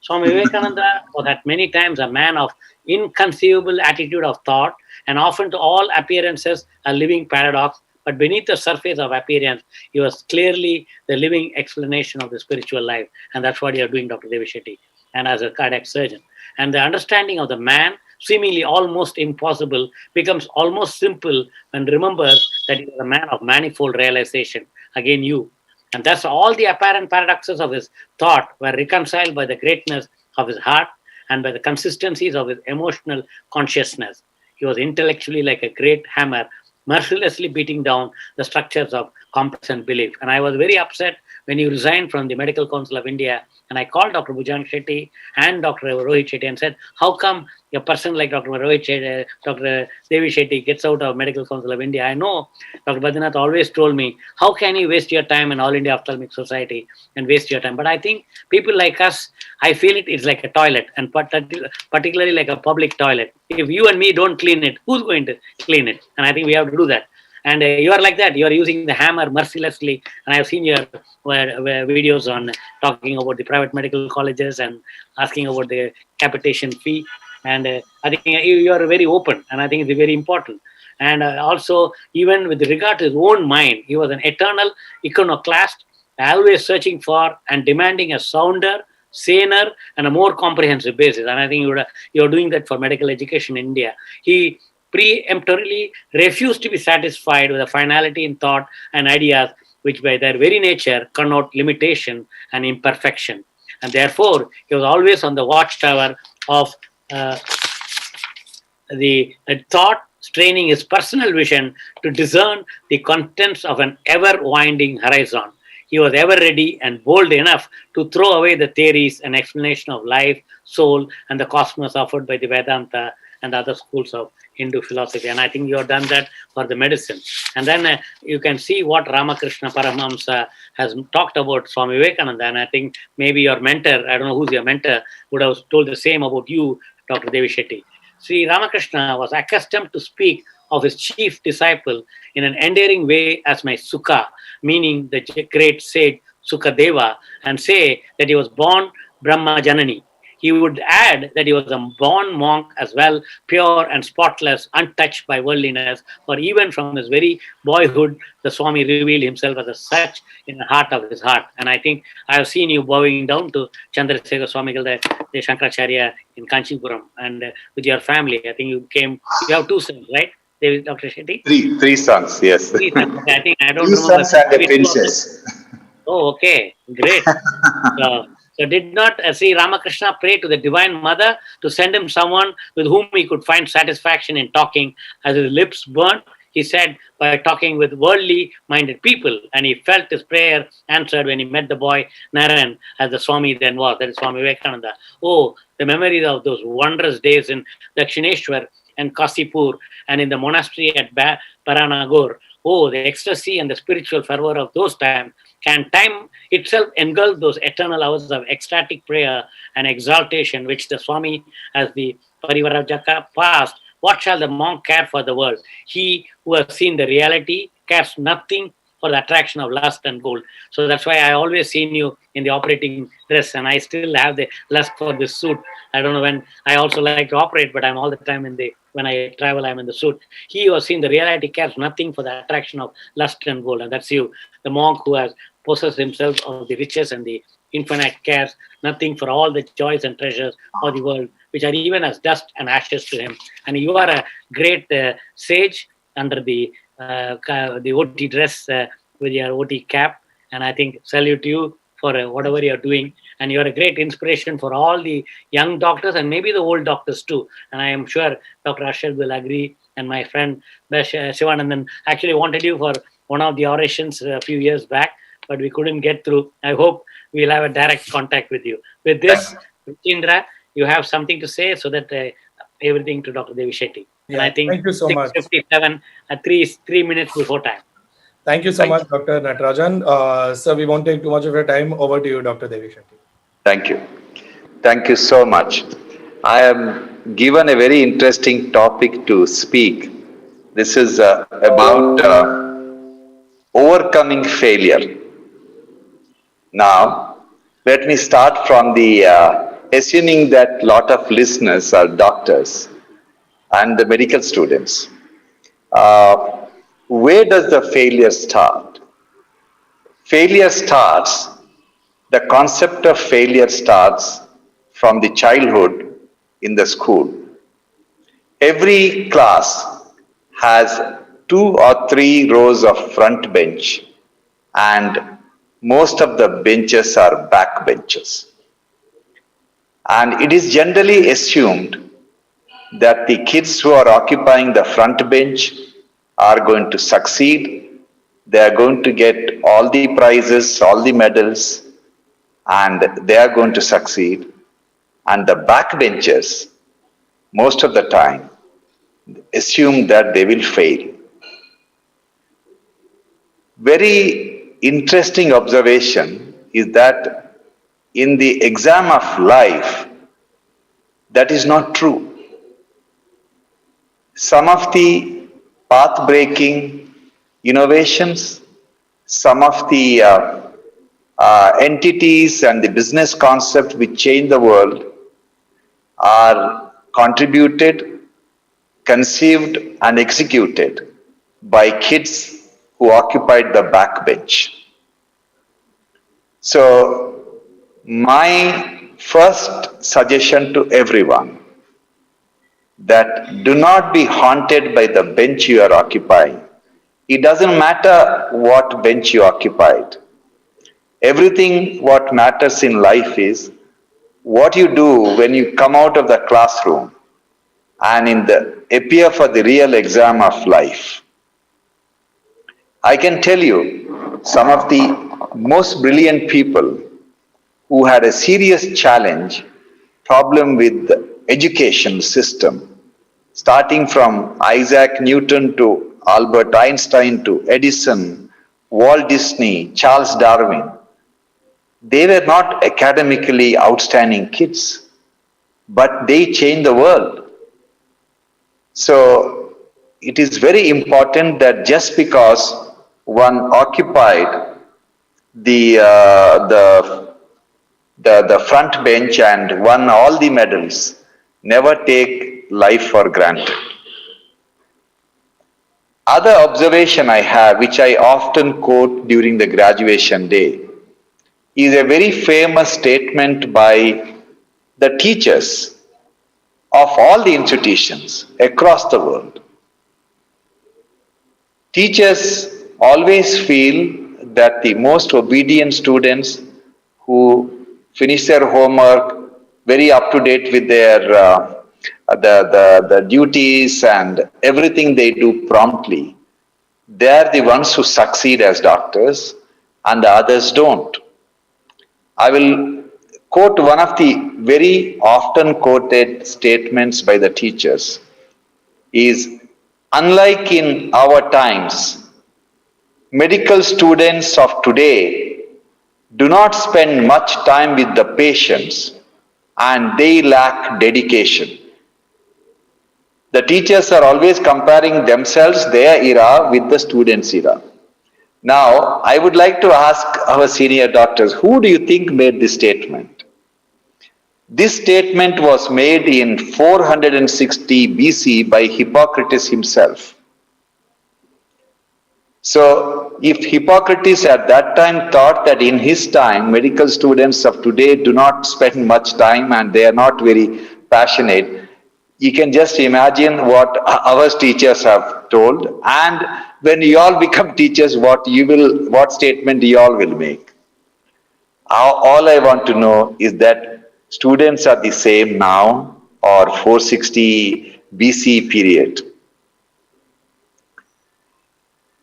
Swami Vivekananda was at many times a man of inconceivable attitude of thought, and often to all appearances a living paradox. But beneath the surface of appearance, he was clearly the living explanation of the spiritual life. And that's what you're doing, Dr. Devi Shetty, and as a cardiac surgeon. And the understanding of the man, seemingly almost impossible, becomes almost simple when remembered that he was a man of manifold realization. Again, you. And thus all the apparent paradoxes of his thought were reconciled by the greatness of his heart and by the consistencies of his emotional consciousness. He was intellectually like a great hammer, mercilessly beating down the structures of complacent belief. And I was very upset when he resigned from the Medical Council of India. And I called Dr. Bhujang Shetty and Dr. Rohit Shetty and said, how come a person like Dr. Rohit Shetty, Dr. Devi Shetty gets out of Medical Council of India? I know Dr. Badrinath always told me, how can you waste your time in All India Ophthalmic Society and waste your time? But I think people like us, I feel it's like a toilet, and particularly like a public toilet. If you and me don't clean it, who's going to clean it? And I think we have to do that. And you are like that. You are using the hammer mercilessly. And I have seen your videos on talking about the private medical colleges and asking about the capitation fee. And I think you are very open. And I think it's very important. And also, even with regard to his own mind, he was an eternal iconoclast, always searching for and demanding a sounder, saner, and a more comprehensive basis. And I think you're doing that for medical education in India. He preemptorily refused to be satisfied with a finality in thought and ideas which by their very nature connote limitation and imperfection. And therefore, he was always on the watchtower of the thought, straining his personal vision to discern the contents of an ever-winding horizon. He was ever ready and bold enough to throw away the theories and explanation of life, soul, and the cosmos offered by the Vedanta and other schools of Hindu philosophy. And I think you have done that for the medicine. And then you can see what Ramakrishna Paramahamsa has talked about Swami Vivekananda. And I think maybe your mentor, I don't know who's your mentor, would have told the same about you, Dr. Devi Shetty. Sri Ramakrishna was accustomed to speak of his chief disciple in an endearing way as my Sukha, meaning the great sage Sukadeva, and say that he was born Brahma Janani. He would add that he was a born monk as well, pure and spotless, untouched by worldliness, for even from his very boyhood, the Swami revealed himself as a such in the heart of his heart. And I think I have seen you bowing down to Chandrasekhar Swamigal, the Shankaracharya in Kanchipuram, and with your family. I think you have two sons, right? Dr. Shetty? Three sons, yes. Three sons. I think I don't Two remember. sons and a princess. Oh, okay. Great. So did not Sri Ramakrishna pray to the Divine Mother to send him someone with whom he could find satisfaction in talking? As his lips burnt, he said, by talking with worldly-minded people. And he felt his prayer answered when he met the boy Narayan, as the Swami then was, that is Swami Vivekananda. Oh, the memories of those wondrous days in Dakshineshwar and Kasipur and in the monastery at Paranagore. Oh, the ecstasy and the spiritual fervor of those times. Can time itself engulf those eternal hours of ecstatic prayer and exaltation which the Swami, as the Parivarajaka, passed? What shall the monk care for the world? He who has seen the reality cares nothing for the attraction of lust and gold. So that's why I always seen you in the operating dress, and I still have the lust for this suit. I don't know when I also like to operate, but I'm all the time when I travel, I'm in the suit. He who has seen the reality cares nothing for the attraction of lust and gold. And that's you, the monk who has possessed himself of the riches and the infinite, cares nothing for all the joys and treasures of the world, which are even as dust and ashes to him. And you are a great sage under the OT dress with your OT cap. And I think salute you for whatever you're doing. And you're a great inspiration for all the young doctors and maybe the old doctors too. And I am sure Dr. Arshad will agree. And my friend Shivanandan actually wanted you for one of the orations a few years back, but we couldn't get through. I hope we'll have a direct contact with you. With this, Indra, you have something to say so that everything to Dr. Devi Shetty. Yeah, and I think thank you so much. 6:57 at 3 minutes before time. Thank you so much, Dr. Natarajan. Sir, we won't take too much of your time. Over to you, Dr. Devi Shetty. Thank you. Thank you so much. I am given a very interesting topic to speak. This is about overcoming failure. Now, let me start from the assuming that lot of listeners are doctors and the medical students. Where does the failure start? Failure starts, the concept of failure starts from the childhood in the school. Every class has 2 or 3 rows of front bench and most of the benches are back benches. And it is generally assumed that the kids who are occupying the front bench are going to succeed. They are going to get all the prizes, all the medals, and they are going to succeed. And the backbenchers, most of the time, assume that they will fail. Very interesting observation is that in the exam of life, that is not true. Some of the path-breaking innovations, some of the entities and the business concept which change the world are contributed, conceived and executed by kids who occupied the back bench. So my first suggestion to everyone, that do not be haunted by the bench you are occupying. It doesn't matter what bench you occupied. Everything what matters in life is what you do when you come out of the classroom and appear for the real exam of life. I can tell you some of the most brilliant people who had a serious problem with the education system, starting from Isaac Newton to Albert Einstein to Edison, Walt Disney, Charles Darwin. They were not academically outstanding kids, but they changed the world. So it is very important that just because one occupied the front bench and won all the medals, never take life for granted. Other observation I have, which I often quote during the graduation day, is a very famous statement by the teachers of all the institutions across the world. Teachers always feel that the most obedient students who finish their homework very up to date with their the duties and everything they do promptly, they are the ones who succeed as doctors and the others don't. I will quote one of the very often quoted statements by the teachers is, unlike in our times, medical students of today do not spend much time with the patients and they lack dedication. The teachers are always comparing themselves, their era, with the students' era. Now, I would like to ask our senior doctors, who do you think made this statement? This statement was made in 460 BC by Hippocrates himself. So, if Hippocrates at that time thought that in his time, medical students of today do not spend much time and they are not very passionate, you can just imagine what our teachers have told, and when you all become teachers, what statement you all will make. All I want to know is that students are the same now or 460 BC period.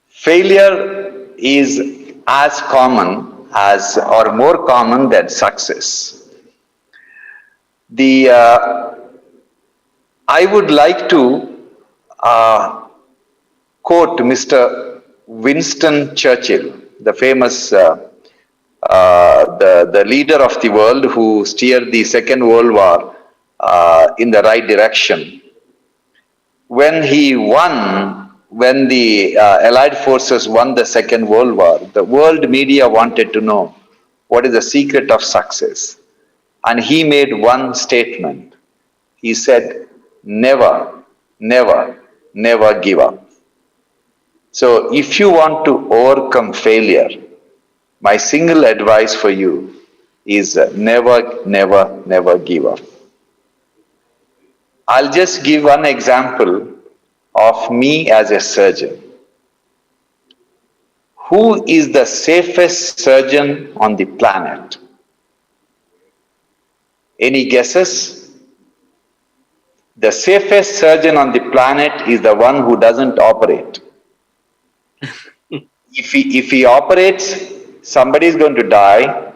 Failure is as common as or more common than success. I would like to quote Mr. Winston Churchill, the famous the leader of the world who steered the Second World War in the right direction. When the Allied forces won the Second World War, the world media wanted to know what is the secret of success. and he made one statement. He said, never, never, never give up. So if you want to overcome failure, my single advice for you is never, never, never give up. I'll just give one example of me as a surgeon. Who is the safest surgeon on the planet? Any guesses? The safest surgeon on the planet is the one who doesn't operate. If he operates, somebody is going to die,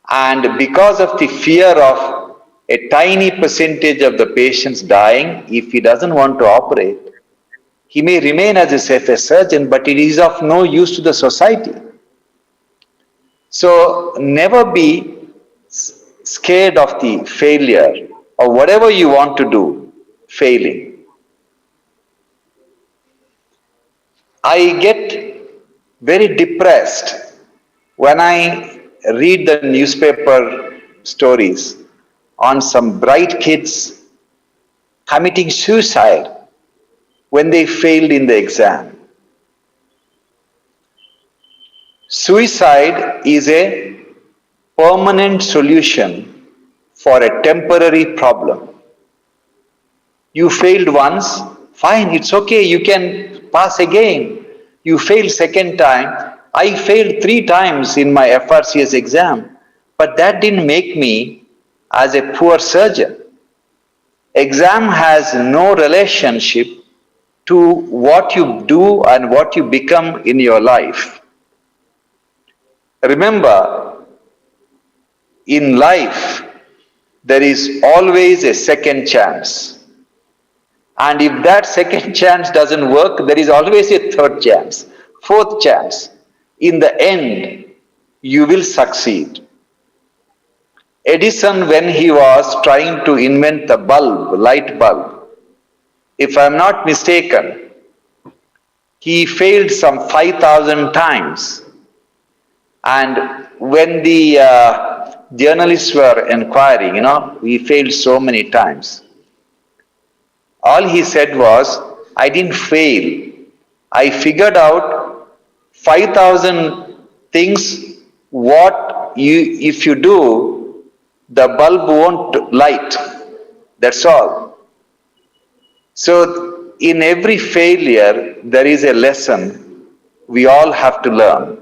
and because of the fear of a tiny percentage of the patients dying, if he doesn't want to operate, he may remain as a safest surgeon, but it is of no use to the society. So never be scared of the failure or whatever you want to do, failing. I get very depressed when I read the newspaper stories on some bright kids committing suicide when they failed in the exam. Suicide is a permanent solution for a temporary problem. You failed once, fine, it's okay, you can pass again. You failed second time. I failed 3 times in my FRCS exam, but that didn't make me as a poor surgeon. Exam has no relationship to what you do and what you become in your life. Remember, in life, there is always a second chance. And if that second chance doesn't work, there is always a third chance, fourth chance. In the end, you will succeed. Edison, when he was trying to invent the bulb, light bulb, if I'm not mistaken, he failed some 5,000 times. And when the journalists were inquiring, we failed so many times. All he said was, I didn't fail. I figured out 5,000 things if you do, the bulb won't light. That's all. So in every failure, there is a lesson we all have to learn.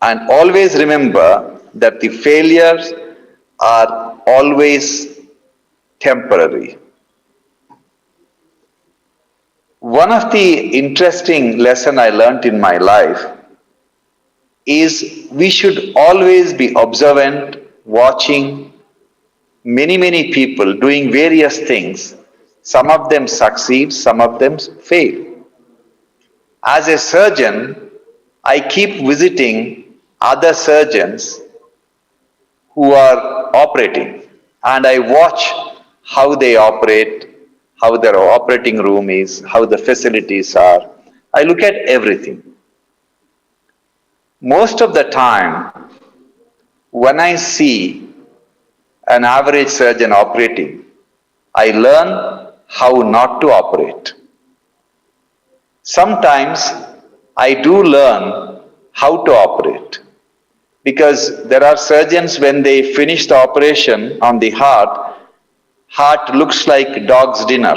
And always remember that the failures are always temporary. One of the interesting lessons I learned in my life is we should always be observant, watching many people doing various things. Some of them succeed, some of them fail. As a surgeon, I keep visiting other surgeons who are operating, and I watch how they operate, how their operating room is, how the facilities are. I look at everything. Most of the time, when I see an average surgeon operating, I learn how not to operate. Sometimes I do learn how to operate, because there are surgeons, when they finish the operation on the heart looks like dog's dinner.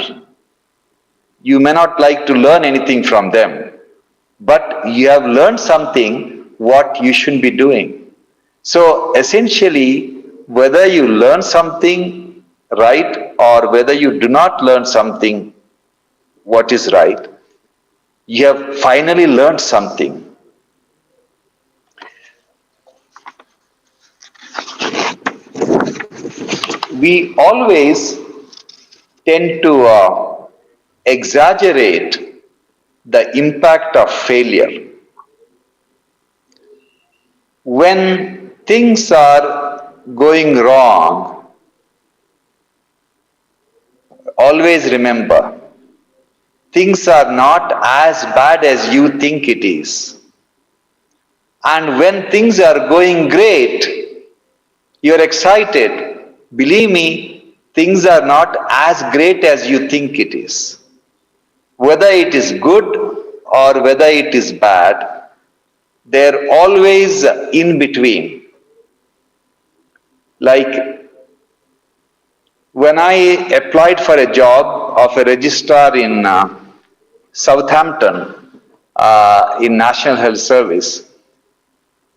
You may not like to learn anything from them, but you have learned something what you shouldn't be doing. So essentially, whether you learn something right or whether you do not learn something what is right, you have finally learned something. We always tend to exaggerate the impact of failure. When things are going wrong, always remember, things are not as bad as you think it is. And when things are going great, You're excited. Believe me, things are not as great as you think it is. Whether it is good or whether it is bad, they're always in between. Like when I applied for a job of a registrar in Southampton in National Health Service,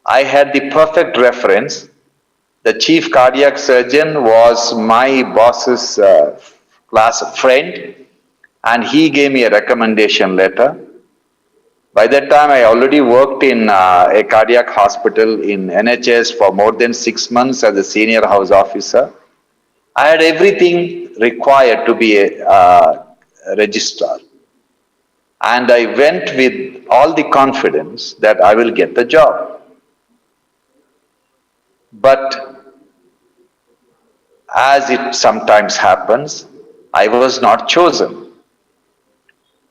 I had the perfect reference. The chief cardiac surgeon was my boss's class friend, and he gave me a recommendation letter. By that time, I already worked in a cardiac hospital in NHS for more than 6 months as a senior house officer. I had everything required to be a registrar. And I went with all the confidence that I will get the job. But as it sometimes happens, I was not chosen.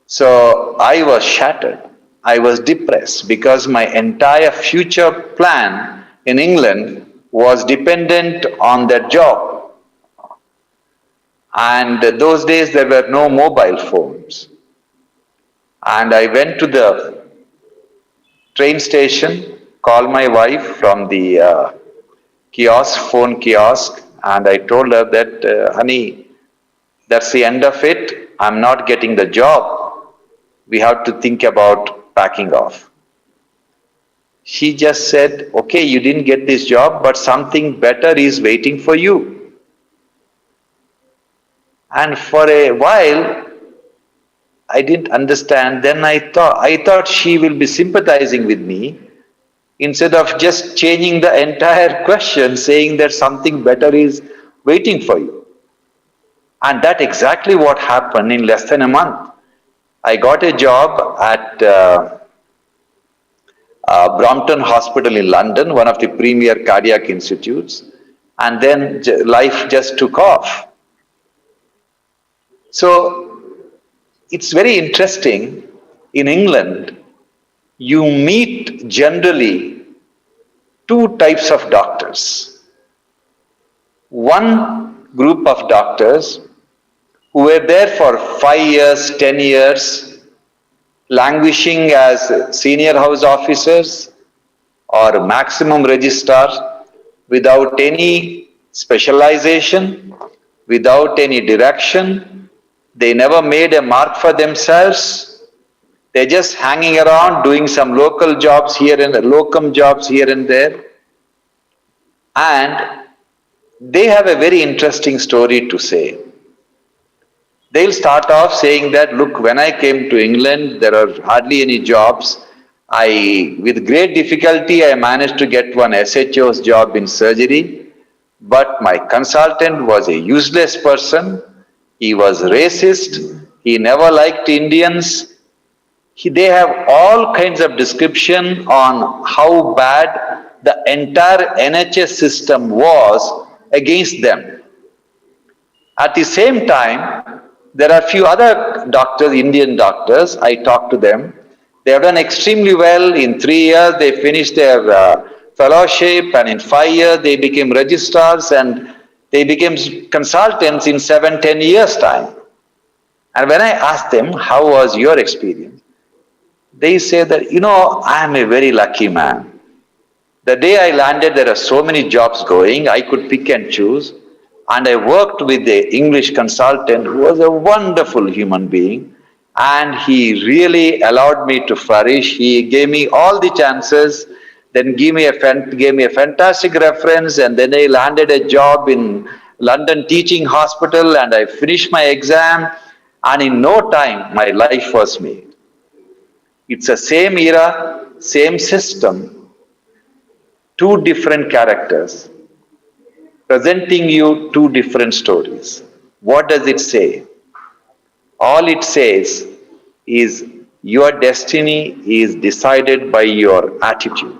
So I was shattered. I was depressed because my entire future plan in England was dependent on that job. And those days there were no mobile phones. And I went to the train station, called my wife from the phone kiosk, and I told her that, honey, that's the end of it. I'm not getting the job. We have to think about packing off. She just said, okay, you didn't get this job, but something better is waiting for you. And for a while, I didn't understand. Then I thought she will be sympathizing with me instead of just changing the entire question, saying that something better is waiting for you. And that's exactly what happened in less than a month. I got a job at Brompton Hospital in London, one of the premier cardiac institutes, and then life just took off. So it's very interesting. In England, you meet generally two types of doctors. One group of doctors who were there for 5 years, 10 years, languishing as senior house officers or maximum registrars without any specialization, without any direction. They never made a mark for themselves. They're just hanging around doing some local jobs here and locum jobs here and there. And they have a very interesting story to say. They'll start off saying that, look, when I came to England, there are hardly any jobs. With great difficulty, I managed to get one SHO's job in surgery, but my consultant was a useless person. He was racist. He never liked Indians. They have all kinds of description on how bad the entire NHS system was against them. At the same time, there are a few other doctors, Indian doctors, I talked to them. They have done extremely well. In 3 years, they finished their fellowship, and in 5 years, they became registrars, and they became consultants in 7-10 years' time. And when I asked them, how was your experience? They say that, I am a very lucky man. The day I landed, there are so many jobs going, I could pick and choose. And I worked with the English consultant who was a wonderful human being. And he really allowed me to flourish. He gave me all the chances, then gave me a fantastic reference, and then I landed a job in London Teaching Hospital, and I finished my exam, and in no time, my life was made. It's the same era, same system, two different characters, presenting you two different stories. What does it say? All it says is your destiny is decided by your attitude.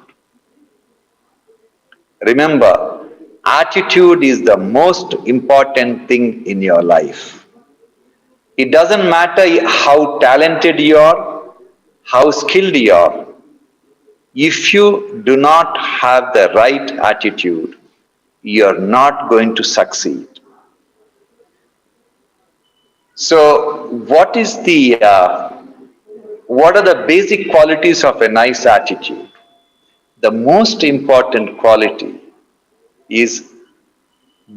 Remember, attitude is the most important thing in your life. It doesn't matter how talented you are, how skilled you are. If you do not have the right attitude, you're not going to succeed. So, what are the basic qualities of a nice attitude? The most important quality is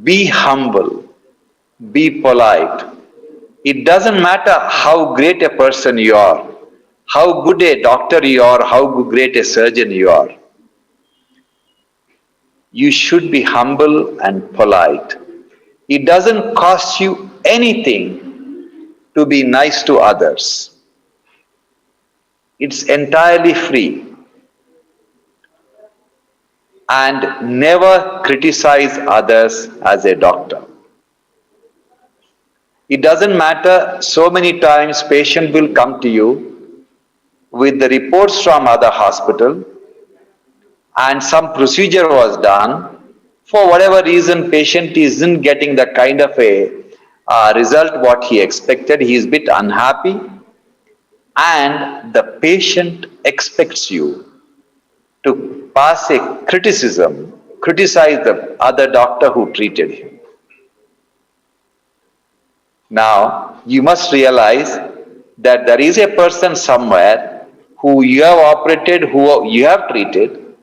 be humble, be polite. It doesn't matter how great a person you are, how good a doctor you are, how great a surgeon you are. You should be humble and polite. It doesn't cost you anything to be nice to others. It's entirely free. And never criticize others as a doctor. It doesn't matter, so many times patient will come to you with the reports from other hospital and some procedure was done. For whatever reason, patient isn't getting the kind of a result what he expected. He is a bit unhappy and the patient expects you to pass a criticism, criticize the other doctor who treated him. Now, you must realize that there is a person somewhere who you have operated, who you have treated,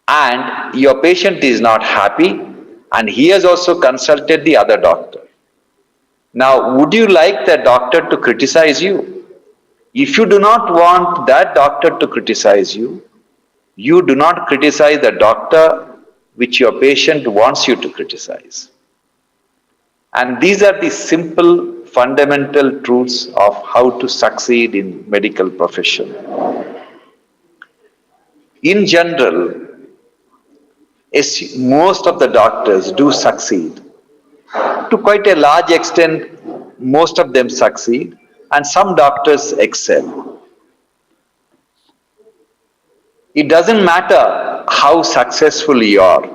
and your patient is not happy, and he has also consulted the other doctor. Now, would you like the doctor to criticize you? If you do not want that doctor to criticize you, you do not criticize the doctor which your patient wants you to criticize. And these are the simple fundamental truths of how to succeed in medical profession. In general, most of the doctors do succeed. To quite a large extent, most of them succeed and some doctors excel. It doesn't matter how successful you are,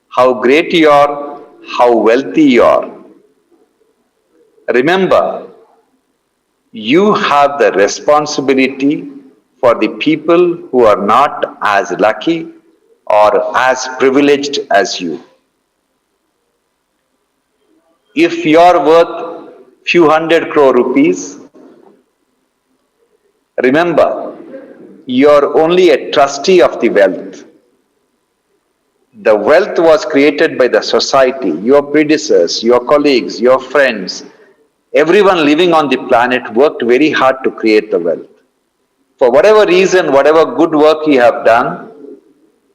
how great you are, how wealthy you are. Remember, you have the responsibility for the people who are not as lucky or as privileged as you. If you are worth few 100 crore rupees, remember, you are only a trustee of the wealth. The wealth was created by the society, your predecessors, your colleagues, your friends. Everyone living on the planet worked very hard to create the wealth. For whatever reason, whatever good work you have done,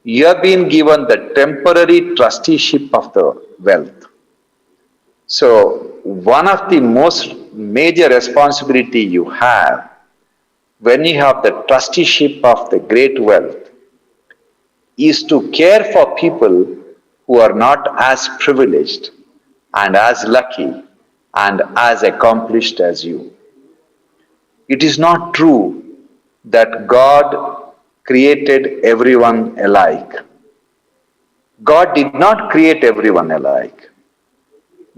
you have been given the temporary trusteeship of the wealth. So, one of the most major responsibility you have when you have the trusteeship of the great wealth is to care for people who are not as privileged and as lucky and as accomplished as you. It is not true that God created everyone alike. God did not create everyone alike.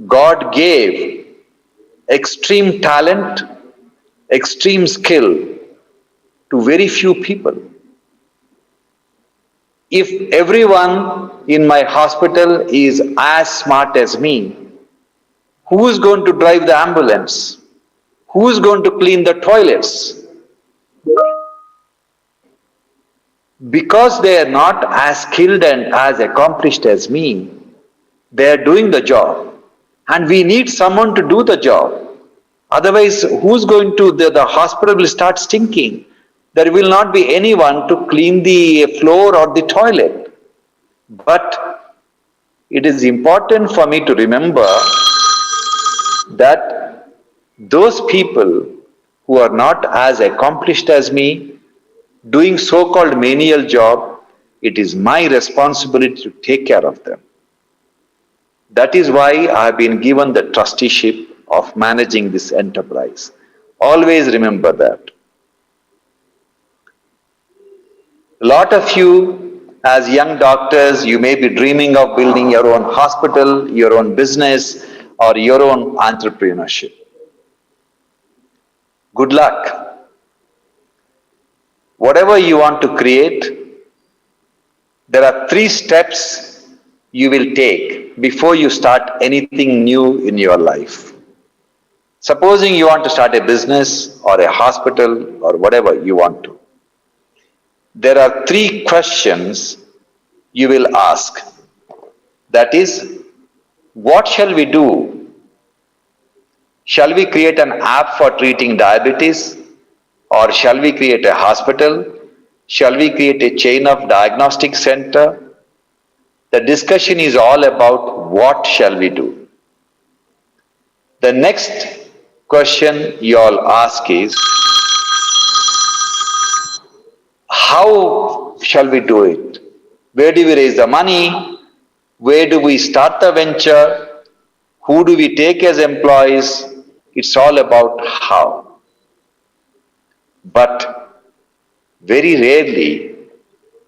God gave extreme talent, extreme skill to very few people. If everyone in my hospital is as smart as me, who is going to drive the ambulance? Who is going to clean the toilets? Because they are not as skilled and as accomplished as me, they are doing the job. And we need someone to do the job. Otherwise, who's going to, the hospital will start stinking. There will not be anyone to clean the floor or the toilet. But it is important for me to remember that those people who are not as accomplished as me, doing so-called menial job, it is my responsibility to take care of them. That is why I have been given the trusteeship of managing this enterprise. Always remember that. A lot of you, as young doctors, you may be dreaming of building your own hospital, your own business, or your own entrepreneurship. Good luck. Whatever you want to create, there are 3 steps you will take before you start anything new in your life. Supposing you want to start a business or a hospital or whatever you want to. There are 3 questions you will ask. That is, what shall we do? Shall we create an app for treating diabetes? Or shall we create a hospital? Shall we create a chain of diagnostic center? The discussion is all about what shall we do. The next question you all ask is, how shall we do it? Where do we raise the money? Where do we start the venture? Who do we take as employees? It's all about how. But very rarely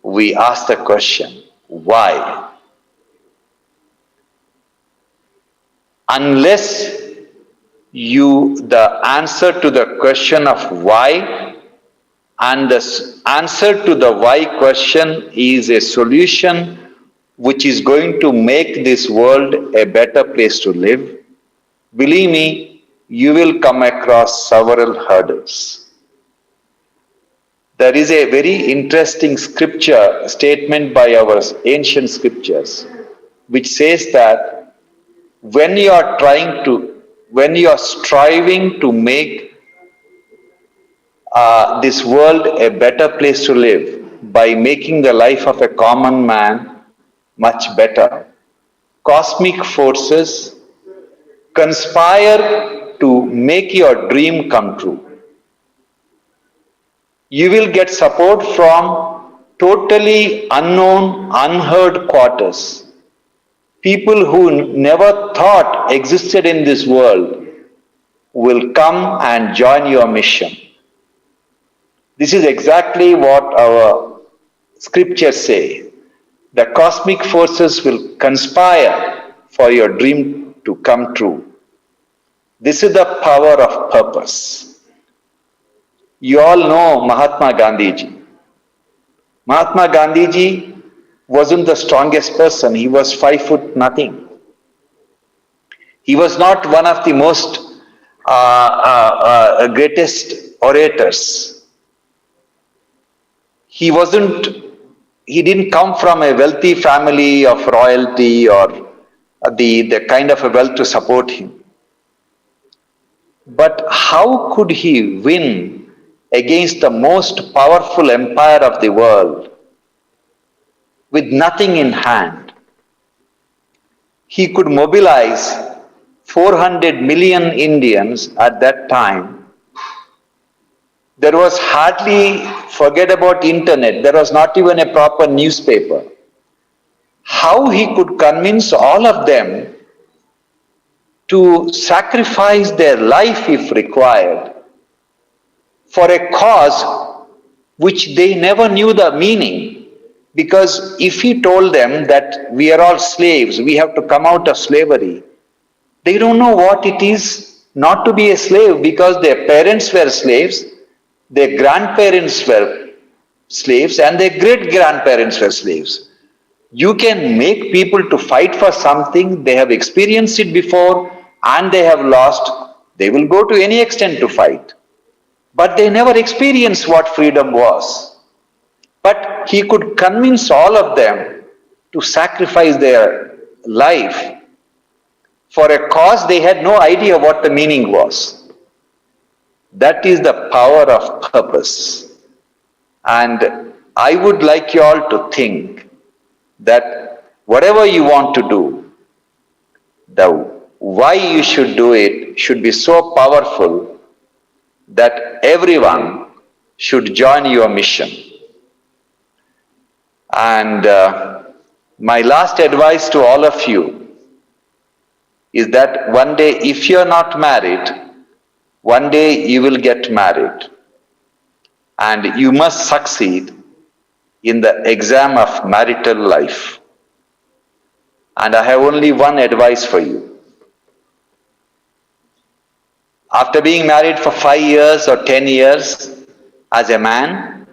we ask the question, why? Unless the answer to the question of why and the answer to the why question is a solution which is going to make this world a better place to live, believe me, you will come across several hurdles. There is a very interesting scripture statement by our ancient scriptures which says that when you are striving to make this world a better place to live by making the life of a common man much better, cosmic forces conspire to make your dream come true. You will get support from totally unknown, unheard quarters. People who never thought existed in this world will come and join your mission. This is exactly what our scriptures say. The cosmic forces will conspire for your dream to come true. This is the power of purpose. You all know Mahatma Gandhiji. Mahatma Gandhiji wasn't the strongest person. He was 5 foot nothing. He was not one of the most greatest orators. He didn't come from a wealthy family of royalty or the kind of a wealth to support him. But how could he win against the most powerful empire of the world with nothing in hand? He could mobilize 400 million Indians at that time. There was hardly, forget about internet, there was not even a proper newspaper. How he could convince all of them to sacrifice their life if required for a cause which they never knew the meaning. Because if he told them that we are all slaves, we have to come out of slavery, they don't know what it is not to be a slave, because their parents were slaves, their grandparents were slaves, and their great-grandparents were slaves. You can make people to fight for something they have experienced it before and they have lost. They will go to any extent to fight. But they never experienced what freedom was. But he could convince all of them to sacrifice their life for a cause they had no idea what the meaning was. That is the power of purpose. And I would like you all to think that whatever you want to do, the why you should do it should be so powerful that everyone should join your mission. And my last advice to all of you is that one day, if you're not married, one day you will get married. And you must succeed in the exam of marital life. And I have only one advice for you. After being married for 5 years or 10 years as a man,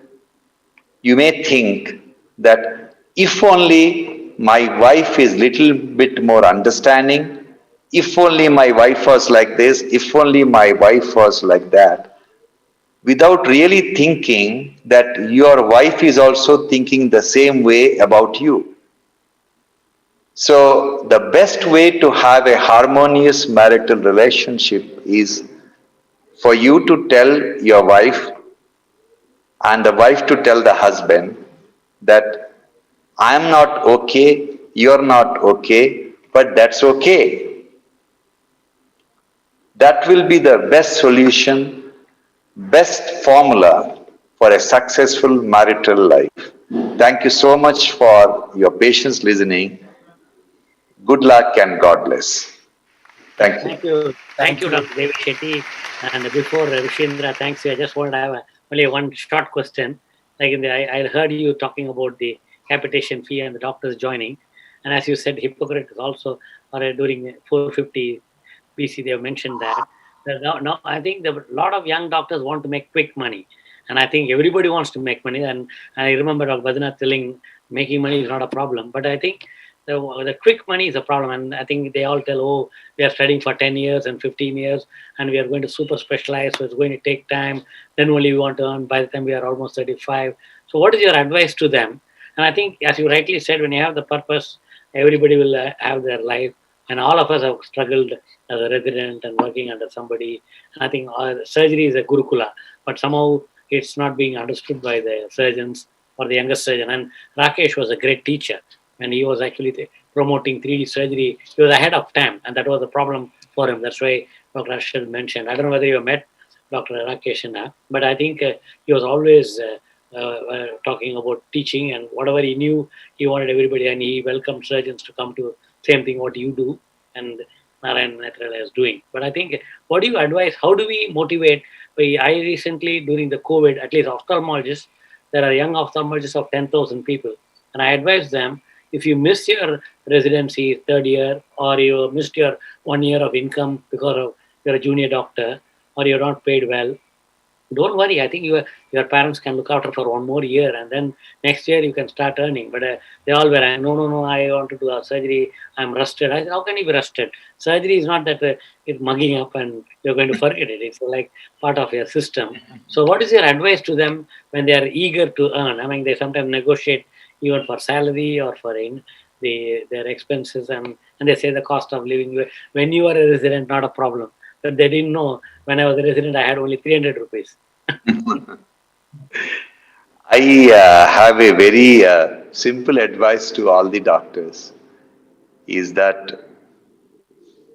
you may think that if only my wife is little bit more understanding. If only my wife was like this, if only my wife was like that, without really thinking that your wife is also thinking the same way about you. So, the best way to have a harmonious marital relationship is for you to tell your wife and the wife to tell the husband that I am not okay, you're not okay, but that's okay. That will be the best solution, best formula for a successful marital life. Thank you so much for your patience listening. Good luck and God bless. Thank you. Thank you. Thank you, Dr. David Shetty. And before Rishindra, thanks you. I just wanted to have only one short question. Like I heard you talking about the capitation fee and the doctors joining. And as you said, Hippocrates also, or during 450 BC, they have mentioned that. Now, I think a lot of young doctors want to make quick money. And I think everybody wants to make money. And I remember Dr. Badrinath telling making money is not a problem. But I think the quick money is a problem. And I think they all tell, oh, we are studying for 10 years and 15 years, and we are going to super specialize. So it's going to take time. Then only we want to earn by the time we are almost 35. So what is your advice to them? And I think, as you rightly said, when you have the purpose, everybody will have their life. And all of us have struggled as a resident and working under somebody. And I think surgery is a gurukula, but somehow it's not being understood by the surgeons or the youngest surgeon. And Rakesh was a great teacher, and he was actually promoting 3D surgery. He was ahead of time, and that was a problem for him. That's why Dr. Ashil mentioned. I don't know whether you met Dr. Rakesh, but I think he was always talking about teaching, and whatever he knew, he wanted everybody, and he welcomed surgeons to come to same thing what you do and Narayan Netralaya is doing. But I think, what do you advise? How do we motivate? I recently, during the COVID, at least ophthalmologists, there are young ophthalmologists of 10,000 people, and I advise them, if you miss your residency third year, or you missed your 1 year of income because of you're a junior doctor, or you're not paid well, don't worry. I think your parents can look after for 1 more year, and then next year you can start earning. But they all were, no, I want to do a surgery. I'm rusted. I said, how can you be rusted? Surgery is not that it's mugging up and you're going to forget it. It's like part of your system. So what is your advice to them when they are eager to earn? I mean, they sometimes negotiate even for salary or for their expenses, and they say the cost of living. When you are a resident, not a problem. But they didn't know, when I was a resident, I had only 300 rupees. I have a very simple advice to all the doctors, is that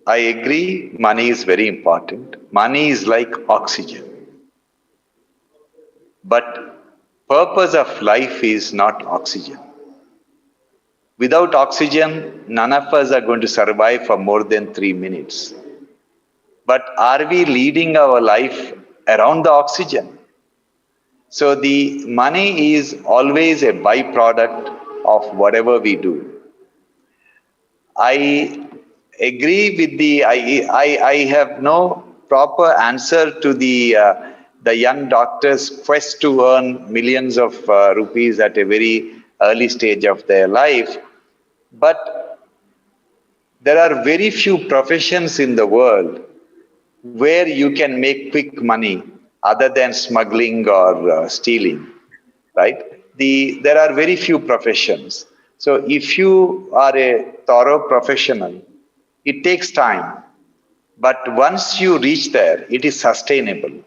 I agree money is very important. Money is like oxygen. But purpose of life is not oxygen. Without oxygen, none of us are going to survive for more than 3 minutes. But are we leading our life around the oxygen? So the money is always a byproduct of whatever we do. I agree with I have no proper answer to the young doctors' quest to earn millions of rupees at a very early stage of their life. But there are very few professions in the world where you can make quick money other than smuggling or stealing, right? There are very few professions. So if you are a thorough professional, it takes time. But once you reach there, it is sustainable.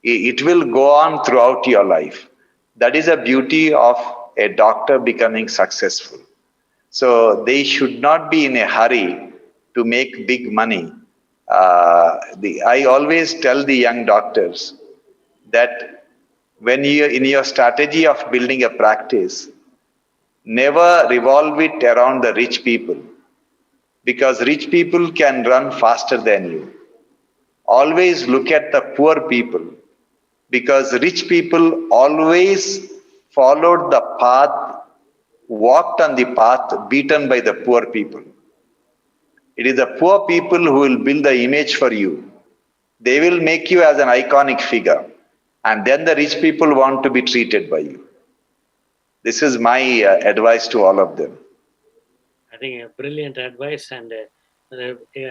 It will go on throughout your life. That is the beauty of a doctor becoming successful. So they should not be in a hurry to make big money. I always tell the young doctors that when you, in your strategy of building a practice, never revolve it around the rich people, because rich people can run faster than you. Always look at the poor people, because rich people always followed the path, walked on the path beaten by the poor people. It is the poor people who will build the image for you. They will make you as an iconic figure. And then the rich people want to be treated by you. This is my advice to all of them. think brilliant advice, and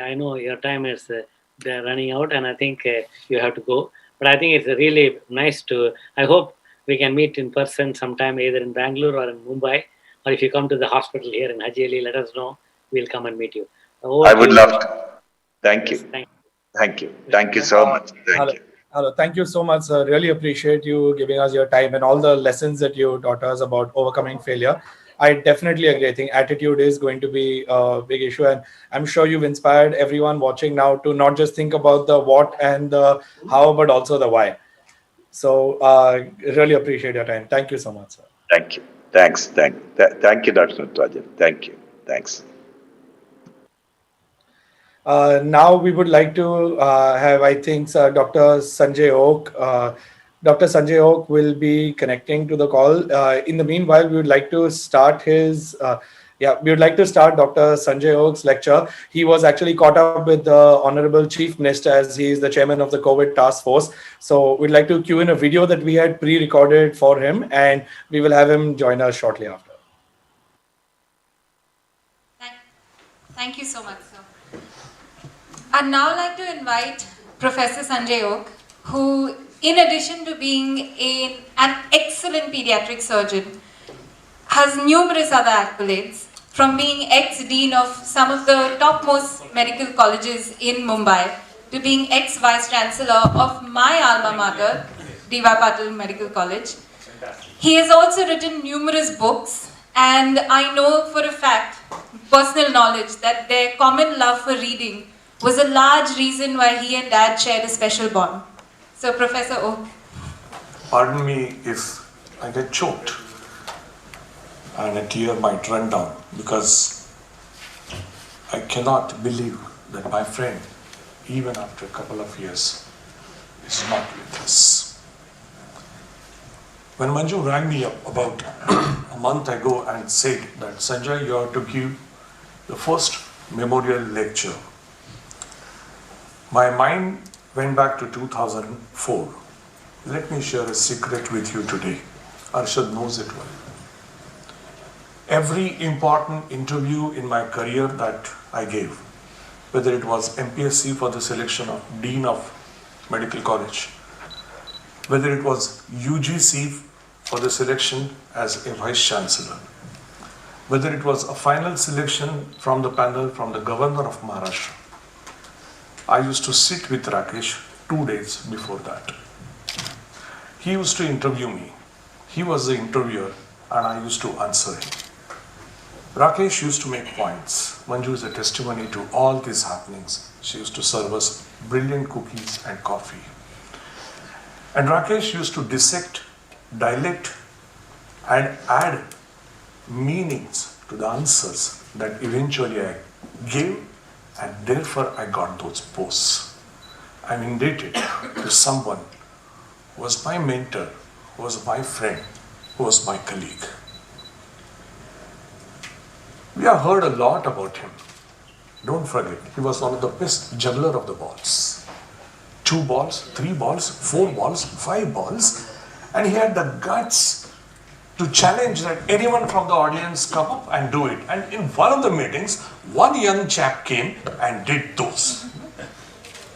I know your time is they're running out, and I think you have to go. But I think it's really nice to. I hope we can meet in person sometime, either in Bangalore or in Mumbai, or if you come to the hospital here in Hajeli, let us know. We'll come and meet you. I would love to. Thank you. Thank Thank you. Thank you so much. Thank you. Hello, thank you so much, sir. Really appreciate you giving us your time and all the lessons that you taught us about overcoming failure. I definitely agree. I think attitude is going to be a big issue, and I'm sure you've inspired everyone watching now to not just think about the what and the how, but also the why. So, really appreciate your time. Thank you so much, sir. Thank you. Thanks. Thank you, Dr. Natarajan. Thank you. Thanks. Now we would like to have, I think, Dr. Sanjay Oak. Dr. Sanjay Oak will be connecting to the call. In the meanwhile, we would like to start Dr. Sanjay Oak's lecture. He was actually caught up with the Honorable Chief Minister as he is the chairman of the COVID task force. So we'd like to cue in a video that we had pre-recorded for him, and we will have him join us shortly after. Thank you so much, sir. I'd now like to invite Professor Sanjay Oak, who, in addition to being an excellent pediatric surgeon, has numerous other accolades, from being ex-dean of some of the topmost medical colleges in Mumbai to being ex-vice chancellor of my alma mater, D.Y. Patil Medical College. He has also written numerous books, and I know for a fact, personal knowledge, that their common love for reading was a large reason why he and Dad shared a special bond. So, Professor Oak. Pardon me if I get choked and a tear might run down, because I cannot believe that my friend, even after a couple of years, is not with us. When Manju rang me up about a month ago and said that, Sanjay, you are to give the first memorial lecture, my mind went back to 2004. Let me share a secret with you today. Arshad knows it well. Every important interview in my career that I gave, whether it was MPSC for the selection of Dean of Medical College, whether it was UGC for the selection as a Vice Chancellor, whether it was a final selection from the panel from the Governor of Maharashtra, I used to sit with Rakesh 2 days before that. He used to interview me. He was the interviewer and I used to answer him. Rakesh used to make points. Manju is a testimony to all these happenings. She used to serve us brilliant cookies and coffee. And Rakesh used to dissect, dilate, and add meanings to the answers that eventually I gave, and therefore I got those posts. I'm indebted to someone who was my mentor, who was my friend, who was my colleague. We have heard a lot about him. Don't forget, he was one of the best juggler of the balls. 2 balls, 3 balls, 4 balls, 5 balls, and he had the guts to challenge that anyone from the audience come up and do it. And in one of the meetings, one young chap came and did those.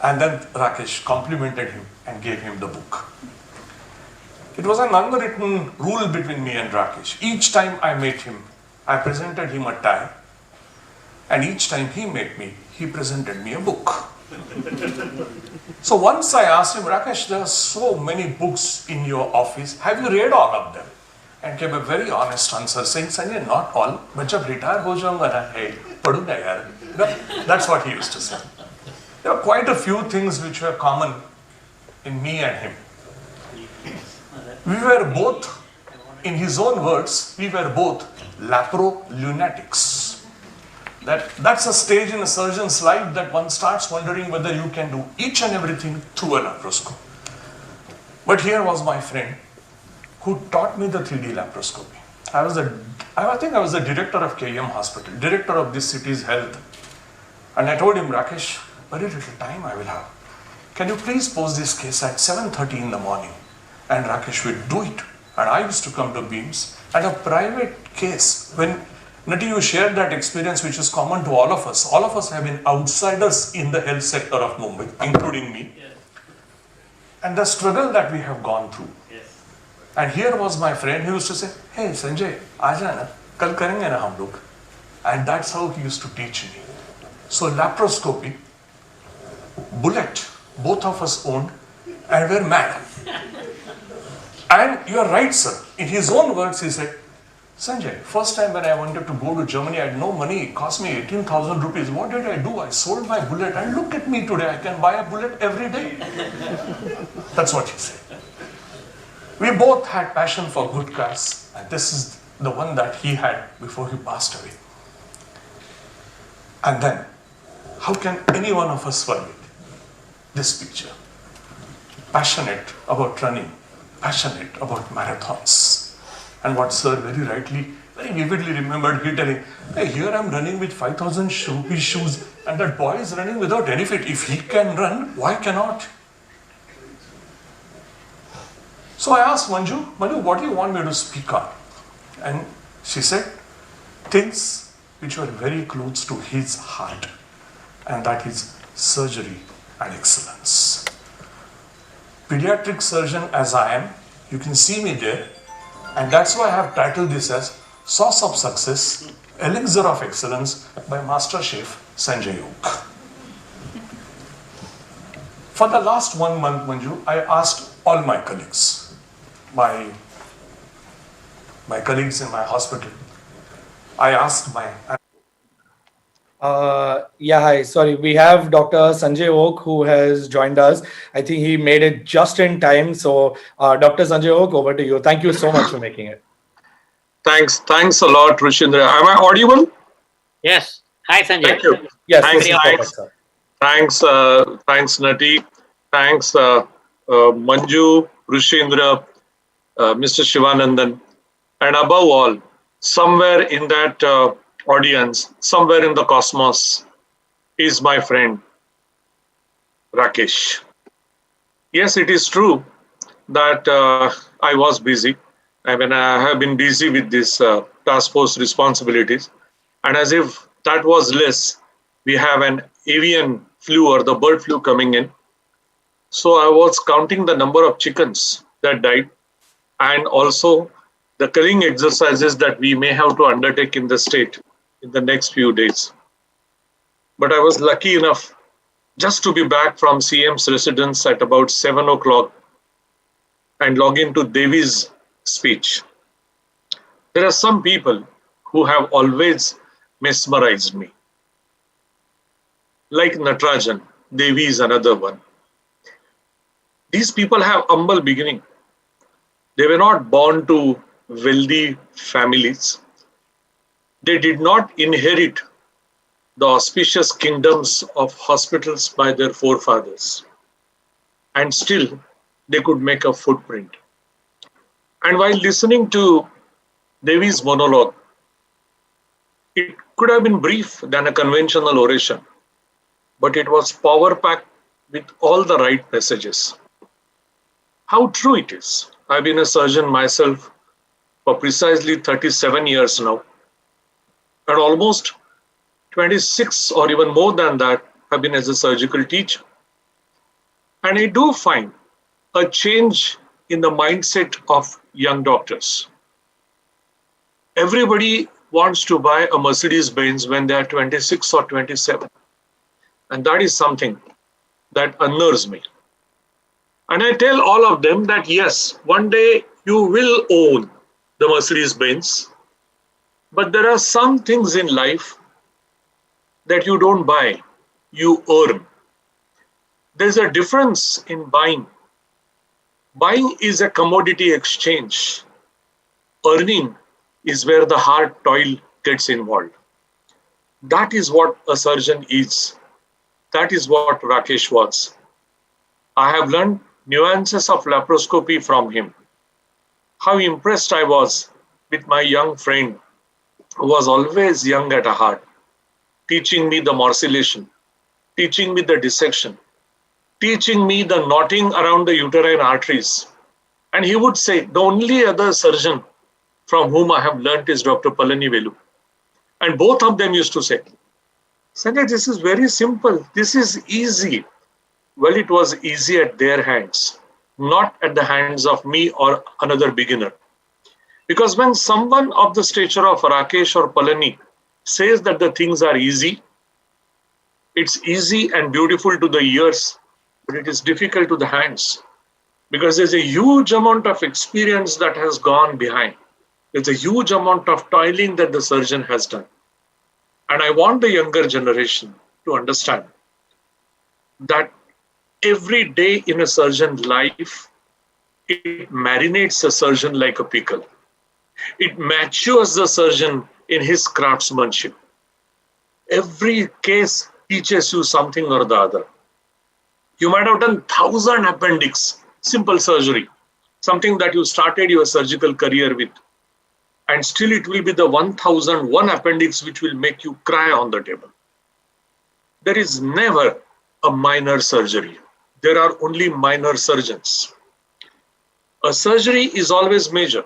And then Rakesh complimented him and gave him the book. It was an unwritten rule between me and Rakesh. Each time I met him, I presented him a tie, and each time he met me, he presented me a book. So once I asked him, Rakesh, there are so many books in your office. Have you read all of them? And gave a very honest answer saying, Sanjay, not all, but jab retire ho jaunga na, hey, padunga yaar. That's what he used to say. There are quite a few things which were common in me and him. We were both, in his own words, we were both lapro-lunatics. That's a stage in a surgeon's life that one starts wondering whether you can do each and everything through a laparoscope. But here was my friend who taught me the 3D laparoscopy. I think I was the director of KEM Hospital, director of this city's health. And I told him, Rakesh, very little time I will have. Can you please pose this case at 7:30 in the morning? And Rakesh would do it. And I used to come to BEAMS. And a private case, when Nati, you shared that experience which is common to all of us. All of us have been outsiders in the health sector of Mumbai, including me. Yes. And the struggle that we have gone through. Yes. And here was my friend who used to say, hey Sanjay, aaja na, kal karenge na hum log. And that's how he used to teach me. So laparoscopy, Bullet, both of us owned, and we're mad. And you're right, sir. In his own words, he said, Sanjay, first time when I wanted to go to Germany, I had no money. It cost me 18,000 rupees. What did I do? I sold my Bullet, and look at me today. I can buy a Bullet every day. That's what he said. We both had passion for good cars, and this is the one that he had before he passed away. And then, how can any one of us forget this picture? Passionate about running, passionate about marathons. And what sir very rightly, very vividly remembered, he telling, hey, here I'm running with 5,000 rupees shoes, and that boy is running without any fit. If he can run, why cannot? So I asked Manju, what do you want me to speak on? And she said, things which were very close to his heart, and that is surgery and excellence. Pediatric surgeon as I am, you can see me there, and that's why I have titled this as Source of Success, Elixir of Excellence by Master Chef Sanjay Oak. For the last 1 month, Manju, I asked all my colleagues, my colleagues in my hospital, I asked my... Hi. Sorry, we have Dr. Sanjay Oak who has joined us. I think he made it just in time. So, Dr. Sanjay Oak, over to you. Thank you so much for making it. Thanks a lot, Rushindra. Am I audible? Yes. Hi, Sanjay. Thank you. Yes, thanks, Nati. Thanks, Manju, Rushindra, Mr. Shivanandan. And above all, somewhere in that audience, somewhere in the cosmos, is my friend, Rakesh. Yes, it is true that I was busy. I have been busy with this task force responsibilities. And as if that was less, we have an avian flu or the bird flu coming in. So I was counting the number of chickens that died, and also the killing exercises that we may have to undertake in the state in the next few days. But I was lucky enough just to be back from CM's residence at about 7 o'clock and log into Devi's speech. There are some people who have always mesmerized me. Like Natarajan, Devi is another one. These people have humble beginning. They were not born to wealthy families. They did not inherit the auspicious kingdoms of hospitals by their forefathers. And still, they could make a footprint. And while listening to Devi's monologue, it could have been brief than a conventional oration, but it was power-packed with all the right messages. How true it is. I've been a surgeon myself for precisely 37 years now, and almost 26 or even more than that have been as a surgical teacher. And I do find a change in the mindset of young doctors. Everybody wants to buy a Mercedes-Benz when they are 26 or 27. And that is something that unnerves me. And I tell all of them that yes, one day you will own the Mercedes-Benz, but there are some things in life that you don't buy, you earn. There's a difference in buying. Buying is a commodity exchange. Earning is where the hard toil gets involved. That is what a surgeon is. That is what Rakesh was. I have learned nuances of laparoscopy from him. How impressed I was with my young friend who was always young at heart, teaching me the morcellation, teaching me the dissection, teaching me the knotting around the uterine arteries. And he would say, the only other surgeon from whom I have learnt is Dr. Palani Velu. And both of them used to say, Sanjay, this is very simple. This is easy. Well, it was easy at their hands, not at the hands of me or another beginner. Because when someone of the stature of Rakesh or Palani says that the things are easy, it's easy and beautiful to the ears, but it is difficult to the hands. Because there's a huge amount of experience that has gone behind. There's a huge amount of toiling that the surgeon has done. And I want the younger generation to understand that every day in a surgeon's life, it marinates a surgeon like a pickle. It matures the surgeon in his craftsmanship. Every case teaches you something or the other. You might have done 1,000 appendix, simple surgery, something that you started your surgical career with. And still it will be the 1,001 appendix which will make you cry on the table. There is never a minor surgery. There are only minor surgeons. A surgery is always major.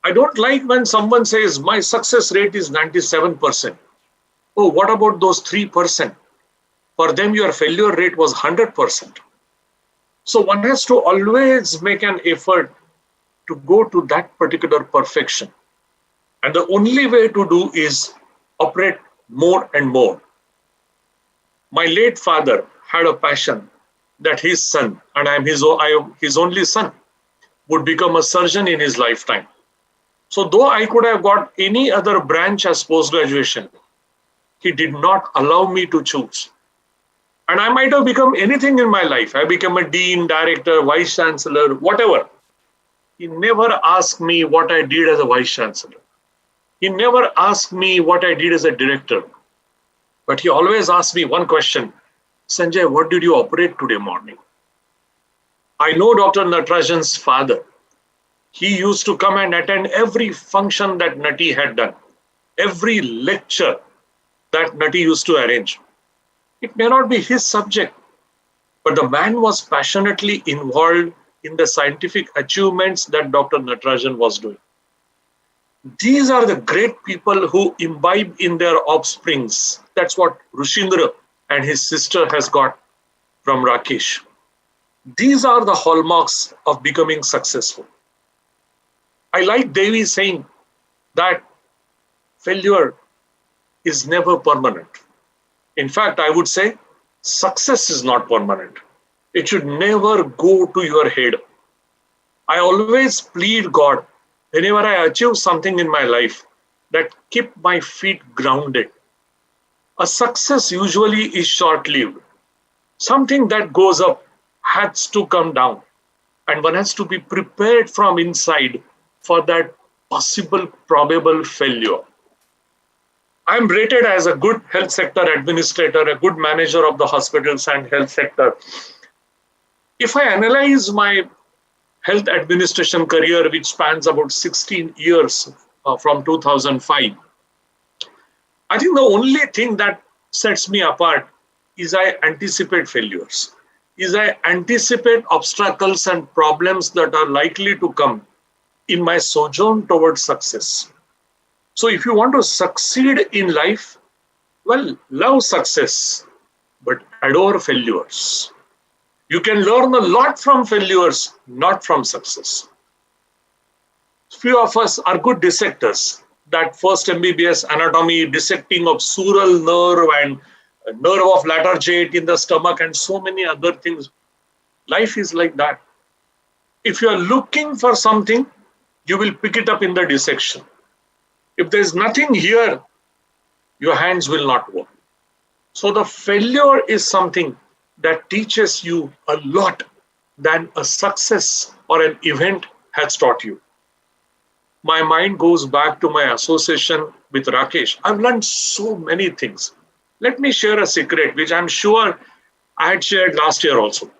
I don't like when someone says my success rate is 97%. Oh, what about those 3%? For them, your failure rate was 100%. So one has to always make an effort to go to that particular perfection. And the only way to do is operate more and more. My late father had a passion that his son, and I am his only son, would become a surgeon in his lifetime. So though I could have got any other branch as post-graduation, he did not allow me to choose. And I might have become anything in my life. I became a dean, director, vice chancellor, whatever. He never asked me what I did as a vice chancellor. He never asked me what I did as a director. But he always asked me one question, Sanjay, what did you operate today morning? I know Dr. Natarajan's father. He used to come and attend every function that Nati had done, every lecture that Nati used to arrange. It may not be his subject, but the man was passionately involved in the scientific achievements that Dr. Natarajan was doing. These are the great people who imbibe in their offsprings. That's what Rushindra and his sister has got from Rakesh. These are the hallmarks of becoming successful. I like Devi saying that failure is never permanent. In fact, I would say success is not permanent. It should never go to your head. I always plead God, whenever I achieve something in my life, that keep my feet grounded. A success usually is short-lived. Something that goes up has to come down. And one has to be prepared from inside for that possible, probable failure. I'm rated as a good health sector administrator, a good manager of the hospitals and health sector. If I analyze my health administration career, which spans about 16 years from 2005, I think the only thing that sets me apart is I anticipate failures, is I anticipate obstacles and problems that are likely to come in my sojourn towards success. So if you want to succeed in life, well, love success, but adore failures. You can learn a lot from failures, not from success. Few of us are good dissectors. That first MBBS anatomy, dissecting of sural nerve and nerve of lateral jet in the stomach and so many other things. Life is like that. If you are looking for something, you will pick it up in the dissection. If there is nothing here, your hands will not work. So the failure is something that teaches you a lot than a success or an event has taught you. My mind goes back to my association with Rakesh. I've learned so many things. Let me share a secret, which I'm sure I had shared last year also.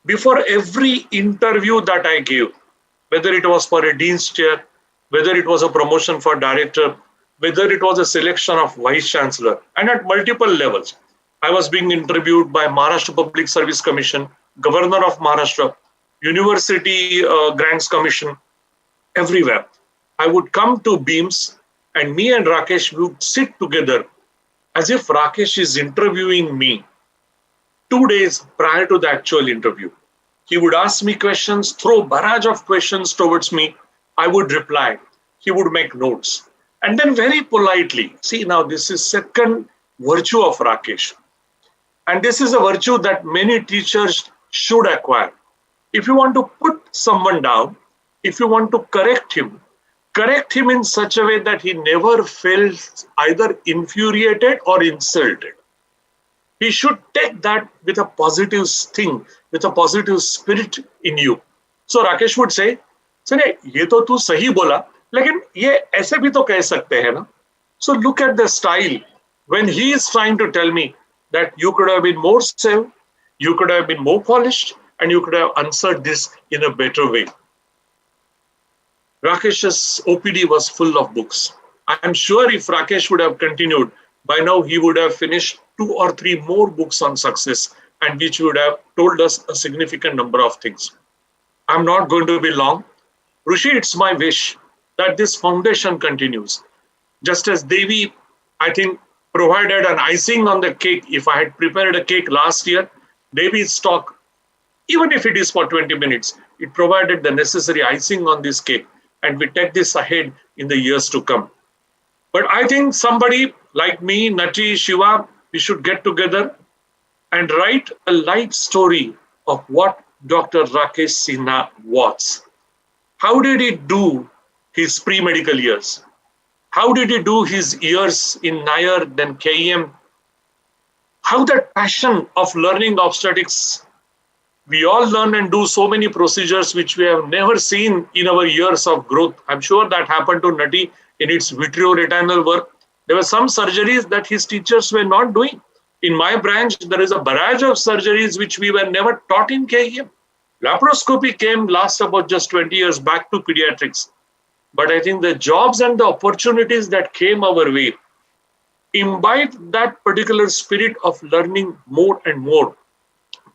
Before every interview that I gave, whether it was for a dean's chair, whether it was a promotion for director, whether it was a selection of vice chancellor, and at multiple levels, I was being interviewed by Maharashtra Public Service Commission, Governor of Maharashtra, University Grants Commission, everywhere. I would come to BEAMS and me and Rakesh would sit together as if Rakesh is interviewing me 2 days prior to the actual interview. He would ask me questions, throw barrage of questions towards me. I would reply. He would make notes. And then very politely, see now this is second virtue of Rakesh. And this is a virtue that many teachers should acquire. If you want to put someone down, if you want to correct him in such a way that he never feels either infuriated or insulted. He should take that with a positive thing, with a positive spirit in you. So Rakesh would say, "Sanjay, ye to tu sahi bola, lekin ye aise bhi to keh sakte hai na." So look at the style when he is trying to tell me that you could have been more safe, you could have been more polished, and you could have answered this in a better way. Rakesh's OPD was full of books. I am sure if Rakesh would have continued, by now he would have finished 2 or 3 more books on success, and which would have told us a significant number of things. I'm not going to be long. Rishi, it's my wish that this foundation continues. Just as Devi, I think, provided an icing on the cake. If I had prepared a cake last year, Devi's talk, even if it is for 20 minutes, it provided the necessary icing on this cake. And we take this ahead in the years to come. But I think somebody like me, Nati, Shiva, we should get together and write a light story of what Dr. Rakesh Sinha was. How did he do his pre-medical years? How did he do his years in Nair, then KEM? How that passion of learning obstetrics. We all learn and do so many procedures which we have never seen in our years of growth. I'm sure that happened to Nati in its vitreoretinal work. There were some surgeries that his teachers were not doing. In my branch, there is a barrage of surgeries which we were never taught in KEM. Laparoscopy came last about just 20 years back to pediatrics. But I think the jobs and the opportunities that came our way imbibed that particular spirit of learning more and more.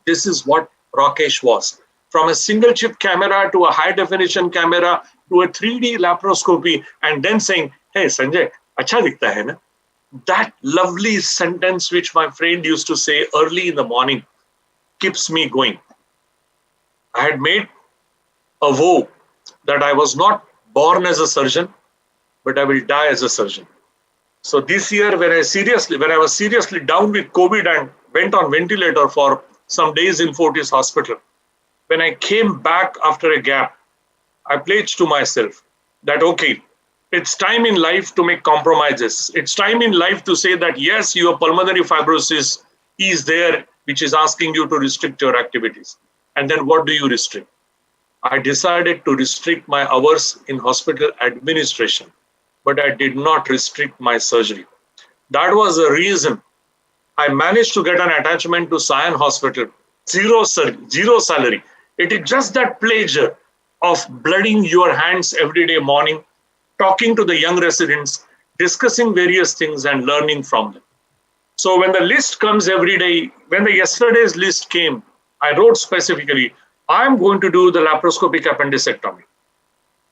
This is what Rakesh was. From a single chip camera to a high definition camera to a 3D laparoscopy, and then saying, "Hey Sanjay, acha dikhta hai na?" That lovely sentence which my friend used to say early in the morning keeps me going. I had made a vow that I was not born as a surgeon, but I will die as a surgeon. So this year, when I was seriously down with COVID and went on ventilator for some days in Fortis Hospital, when I came back after a gap, I pledged to myself that, okay, it's time in life to make compromises. It's time in life to say that, yes, your pulmonary fibrosis is there, which is asking you to restrict your activities. And then what do you restrict? I decided to restrict my hours in hospital administration, but I did not restrict my surgery. That was the reason I managed to get an attachment to Sion Hospital, zero salary. It is just that pleasure of blooding your hands every day morning, talking to the young residents, discussing various things and learning from them. So when the list comes every day, when the yesterday's list came, I wrote specifically, I'm going to do the laparoscopic appendicectomy.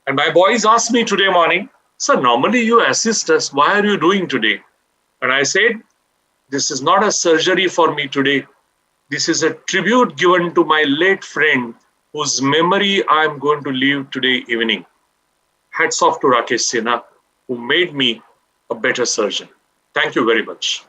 And my boys asked me today morning, "Sir, normally you assist us. Why are you doing today?" And I said, this is not a surgery for me today. This is a tribute given to my late friend whose memory I am going to leave today evening. Hats off to Rakesh Sinha, who made me a better surgeon. Thank you very much.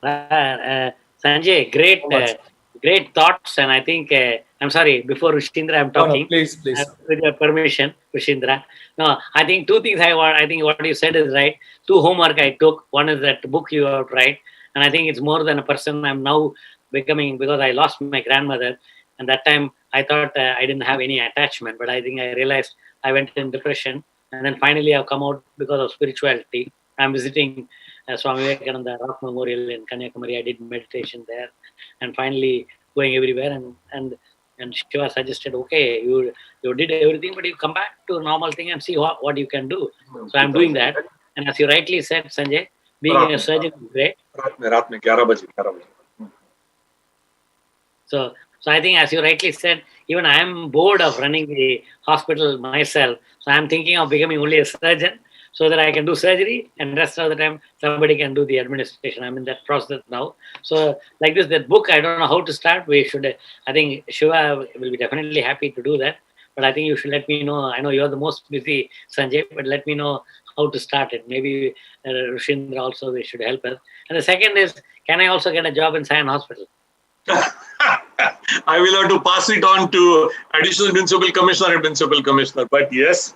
Sanjay, great thoughts. And I think, I'm sorry, before Rushindra, I'm talking. No, please. With your permission, Rushindra. No, I think 2 things I think what you said is right. 2 homework I took. One is that book you have to write. And I think it's more than a person I'm now becoming, because I lost my grandmother. And that time I thought I didn't have any attachment, but I think I realized I went in depression. And then finally I've come out because of spirituality. I'm visiting Swami Vivekananda Rock Memorial in Kanyakumari. I did meditation there. And finally going everywhere. And Shiva suggested, okay, you did everything, but you come back to a normal thing and see what you can do. So I'm doing that. And as you rightly said, Sanjay, being a surgeon is great. Raat mein 11 baje. So I think, as you rightly said, even I am bored of running the hospital myself. So I'm thinking of becoming only a surgeon. so that I can do surgery, and rest of the time somebody can do the administration. I'm in that process now. So like this, that book, I don't know how to start. We should, I think Shiva will be definitely happy to do that. But I think you should let me know. I know you're the most busy, Sanjay, but let me know how to start it. Maybe Rushindra also, they should help us. And the second is, can I also get a job in Sion Hospital? I will have to pass it on to additional municipal commissioner and municipal commissioner. But yes,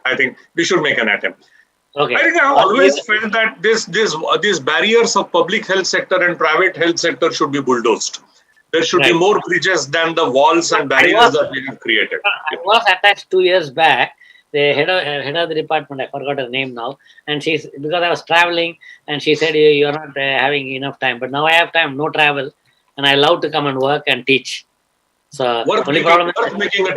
I think we should make an attempt. Okay. I think I always felt that these barriers of public health sector and private health sector should be bulldozed. There should be more bridges than the walls and barriers that we have created. I was attached 2 years back. The head of the department, I forgot her name now, and because I was traveling, and she said, you're not having enough time. But now I have time, no travel, and I love to come and work and teach. So worth making a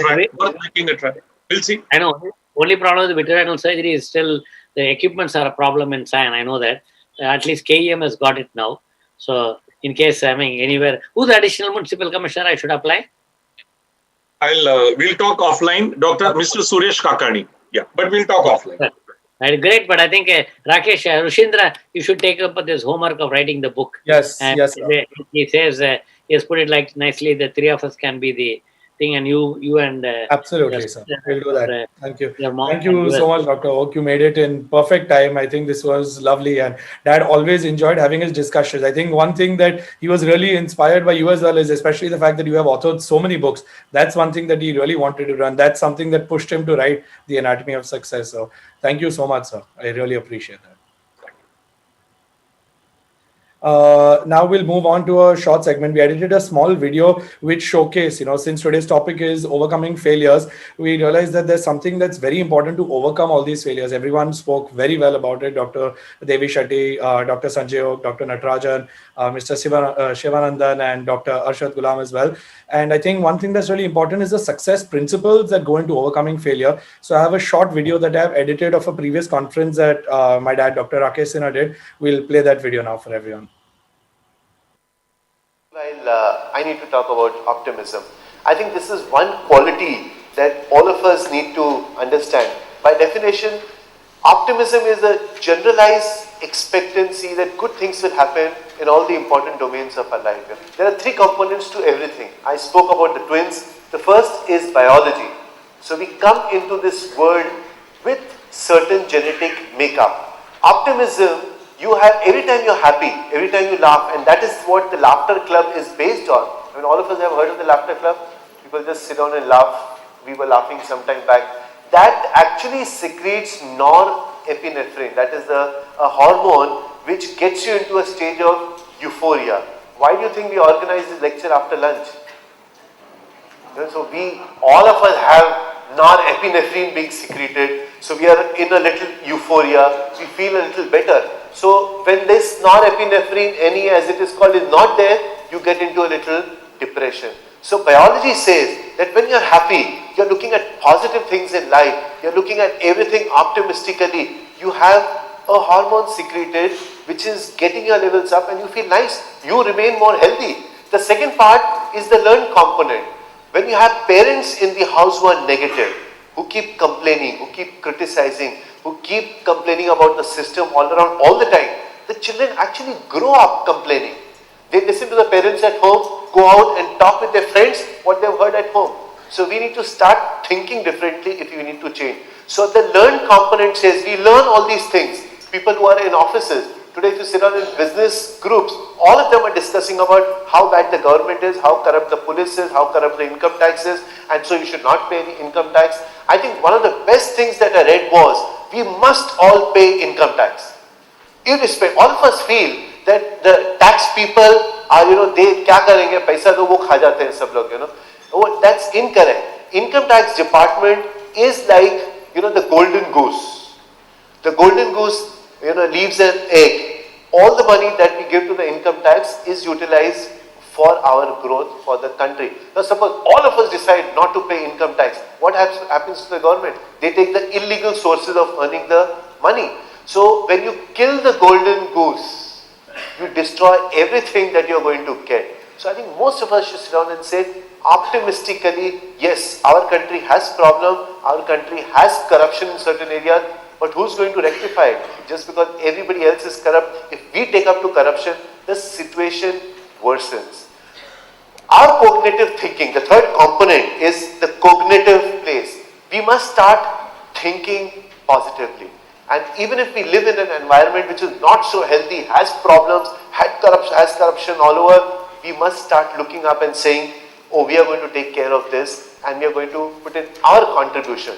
try. We'll see. I know. Only problem with vitreoretinal surgery is still the equipments are a problem in Sion. I know that. At least KEM has got it now. So in case I mean anywhere, who's the additional municipal commissioner I should apply? We'll talk offline, Mr. Suresh Kakani. Yeah, but we'll talk offline. Right, great, but I think Rakesh, Rushindra, you should take up this homework of writing the book. Yes, and yes. He says he has put it like nicely. The three of us can be the thing, and you and absolutely, sir. We'll do that. Thank you. Thank you so much, Dr. Oak. You made it in perfect time. I think this was lovely, and Dad always enjoyed having his discussions. I think one thing that he was really inspired by you as well is especially the fact that you have authored so many books. That's one thing that he really wanted to run. That's something that pushed him to write The Anatomy of Success. So thank you so much, sir. I really appreciate that. Now we'll move on to a short segment. We edited a small video which showcase, since today's topic is overcoming failures, we realized that there's something that's very important to overcome all these failures. Everyone spoke very well about it. Dr. Devi Shetty, Dr. Sanjay Oak, Dr. Natarajan, Mr. Shivanandan, and Dr. Arshad Ghulam as well. And I think one thing that's really important is the success principles that go into overcoming failure. So I have a short video that I have edited of a previous conference that my dad, Dr. Rakesh Sinha, did. We'll play that video now for everyone. I need to talk about optimism. I think this is one quality that all of us need to understand. By definition, optimism is a generalized expectancy that good things will happen in all the important domains of our life. There are three components to everything. I spoke about the twins. The first is biology. So we come into this world with certain genetic makeup. Optimism, you have every time you're happy, every time you laugh, and that is what the laughter club is based on. I mean, all of us have heard of the laughter club. People just sit down and laugh. We were laughing some time back. That actually secretes norepinephrine. That is a hormone which gets you into a stage of euphoria. Why do you think we organize this lecture after lunch? So all of us have norepinephrine being secreted. So we are in a little euphoria. We feel a little better. So when this norepinephrine, NE as it is called, is not there, you get into a little depression. So biology says that when you're happy, you're looking at positive things in life, you're looking at everything optimistically, you have a hormone secreted which is getting your levels up and you feel nice, you remain more healthy. The second part is the learned component. When you have parents in the house who are negative, who keep complaining, who keep criticizing, who keep complaining about the system all around all the time, the children actually grow up complaining. They listen to the parents at home, go out and talk with their friends what they've heard at home. So we need to start thinking differently if we need to change. So the learned component says we learn all these things. People who are in offices, today if you sit down in business groups, all of them are discussing about how bad the government is, how corrupt the police is, how corrupt the income tax is, and so you should not pay any income tax. I think one of the best things that I read was, we must all pay income tax. Irrespective, all of us feel that the tax people are, they kya karenge, paisa to wo kha jate hain sab log, Oh, that's incorrect. Income tax department is like, the golden goose. The golden goose, leaves an egg. All the money that we give to the income tax is utilized for our growth, for the country. Now suppose all of us decide not to pay income tax. What happens to the government? They take the illegal sources of earning the money. So when you kill the golden goose, you destroy everything that you're going to get. So I think most of us should sit down and say, optimistically, yes, our country has problem, our country has corruption in certain areas. but who's going to rectify it? Just because everybody else is corrupt, if we take up to corruption, the situation worsens. Our cognitive thinking, the third component is the cognitive place. We must start thinking positively. And even if we live in an environment which is not so healthy, has problems, has corruption all over, we must start looking up and saying, oh, we are going to take care of this and we are going to put in our contribution.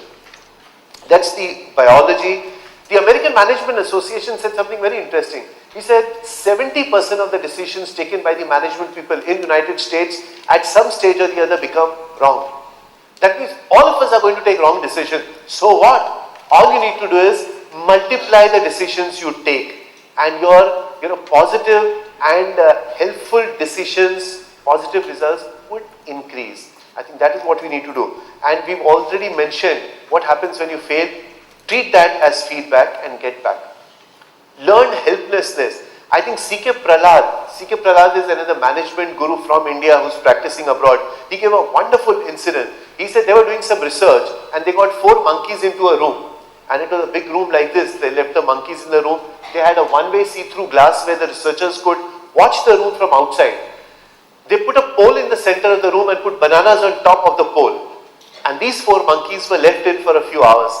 That's the biology. The American Management Association said something very interesting. He said 70% of the decisions taken by the management people in the United States at some stage or the other become wrong. That means all of us are going to take wrong decisions. So what? All you need to do is multiply the decisions you take, and your positive and helpful decisions, positive results would increase. I think that is what we need to do. And we've already mentioned what happens when you fail. Treat that as feedback and get back. Learn helplessness. I think C.K. Prahlad is another management guru from India who's practicing abroad. He gave a wonderful incident. He said they were doing some research and they got 4 monkeys into a room. And it was a big room like this. They left the monkeys in the room. They had a one-way see-through glass where the researchers could watch the room from outside. They put a pole in the center of the room and put bananas on top of the pole. And these 4 monkeys were left in for a few hours.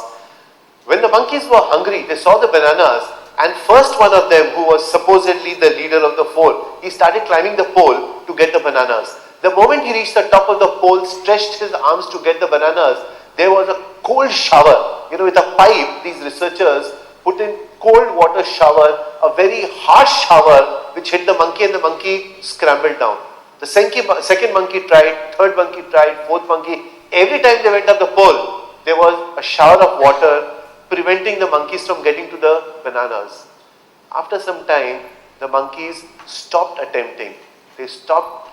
When the monkeys were hungry, they saw the bananas, and first one of them, who was supposedly the leader of the 4, he started climbing the pole to get the bananas. The moment he reached the top of the pole, stretched his arms to get the bananas, there was a cold shower. With a pipe, these researchers put in cold water shower, a very harsh shower, which hit the monkey, and the monkey scrambled down. The second monkey tried, third monkey tried, fourth monkey. Every time they went up the pole, there was a shower of water preventing the monkeys from getting to the bananas. After some time, the monkeys stopped attempting. They stopped,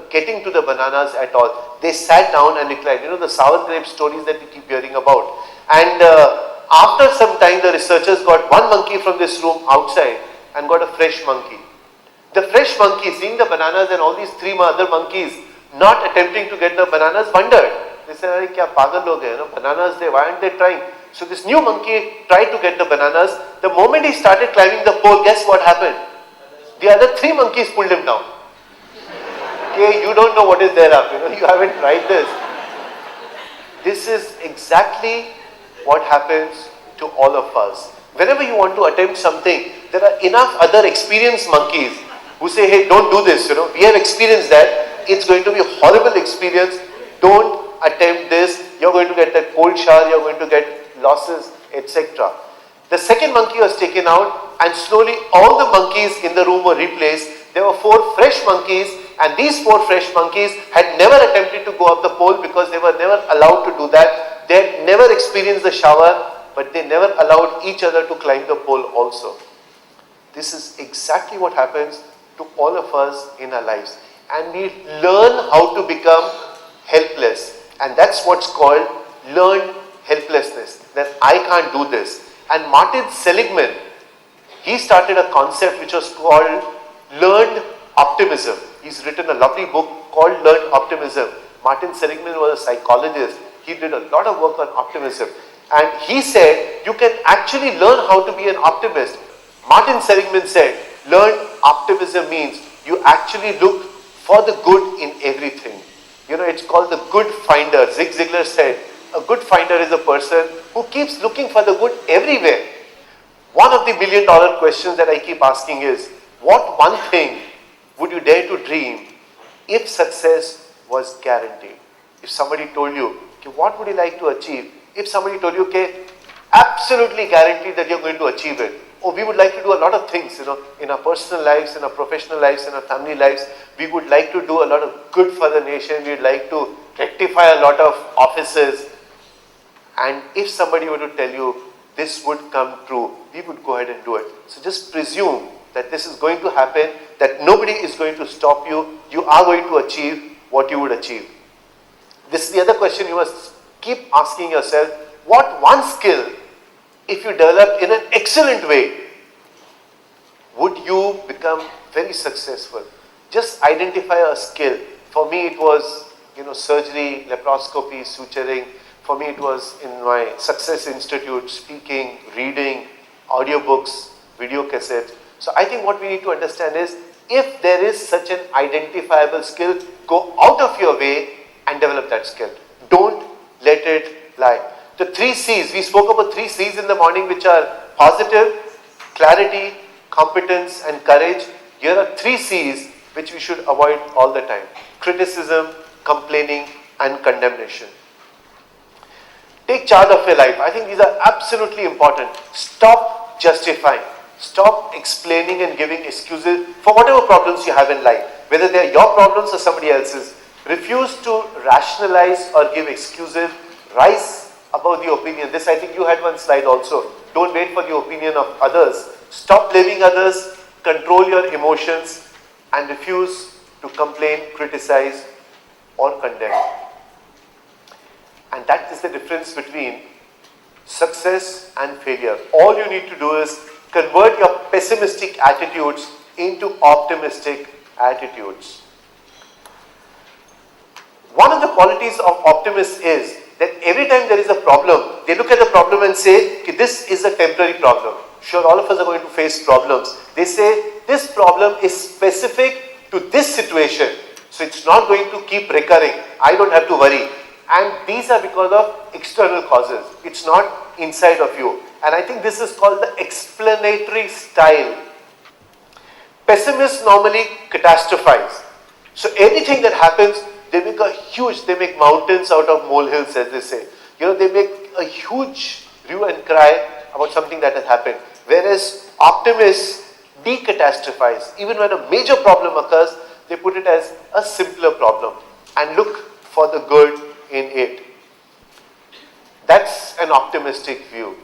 getting to the bananas at all. They sat down and declared, the sour grape stories that we keep hearing about. And after some time, the researchers got one monkey from this room outside and got a fresh monkey. The fresh monkey, seeing the bananas and all these 3 other monkeys not attempting to get the bananas, wondered. They said, kya pagal log hai, bananas, why aren't they trying? So this new monkey tried to get the bananas. The moment he started climbing the pole, guess what happened? The other 3 monkeys pulled him down. Okay, you don't know what is there up, you haven't tried this. This is exactly what happens to all of us. Whenever you want to attempt something, there are enough other experienced monkeys who say, hey, don't do this, we have experienced that. It's going to be a horrible experience. Don't attempt this. You're going to get that cold shower, you're going to get losses, etc. The second monkey was taken out, and slowly all the monkeys in the room were replaced. There were 4 fresh monkeys, and these 4 fresh monkeys had never attempted to go up the pole because they were never allowed to do that. They had never experienced the shower, but they never allowed each other to climb the pole also. This is exactly what happens to all of us in our lives. And we learn how to become helpless. And that's what's called learned helplessness. That I can't do this. And Martin Seligman, he started a concept which was called learned optimism. He's written a lovely book called Learned Optimism. Martin Seligman was a psychologist. He did a lot of work on optimism. And he said, you can actually learn how to be an optimist. Martin Seligman said, learned optimism means you actually look for the good in everything. It's called the good finder. Zig Ziglar said, a good finder is a person who keeps looking for the good everywhere. One of the $1 million questions that I keep asking is, what one thing would you dare to dream if success was guaranteed? If somebody told you, okay, what would you like to achieve? If somebody told you, okay, absolutely guaranteed that you're going to achieve it. Oh, we would like to do a lot of things, in our personal lives, in our professional lives, in our family lives. We would like to do a lot of good for the nation. We'd like to rectify a lot of offices. And if somebody were to tell you this would come true, we would go ahead and do it. So just presume that this is going to happen, that nobody is going to stop you. You are going to achieve what you would achieve. This is the other question you must keep asking yourself. What one skill, if you develop in an excellent way, would you become very successful? Just identify a skill. For me, it was, surgery, laparoscopy, suturing. For me, it was in my Success Institute, speaking, reading, audiobooks, video cassettes. So I think what we need to understand is, if there is such an identifiable skill, go out of your way and develop that skill. Don't let it lie. The 3 C's, we spoke about 3 C's in the morning, which are positive, clarity, competence, and courage. Here are 3 C's which we should avoid all the time: criticism, complaining, and condemnation. Take charge of your life. I think these are absolutely important. Stop justifying. Stop explaining and giving excuses for whatever problems you have in life, whether they are your problems or somebody else's. Refuse to rationalize or give excuses. Rise above the opinion. This, I think you had one slide also. Don't wait for the opinion of others. Stop blaming others. Control your emotions and refuse to complain, criticize, or condemn. And that is the difference between success and failure. All you need to do is convert your pessimistic attitudes into optimistic attitudes. One of the qualities of optimists is that every time there is a problem, they look at the problem and say, okay, this is a temporary problem. Sure, all of us are going to face problems. They say, this problem is specific to this situation, so it's not going to keep recurring. I don't have to worry. And these are because of external causes. It's not inside of you. And I think this is called the explanatory style. Pessimists normally catastrophize. So anything that happens, they make mountains out of molehills, as they say. They make a huge hue and cry about something that has happened. Whereas optimists decatastrophize. Even when a major problem occurs, they put it as a simpler problem and look for the good in it. That's an optimistic view.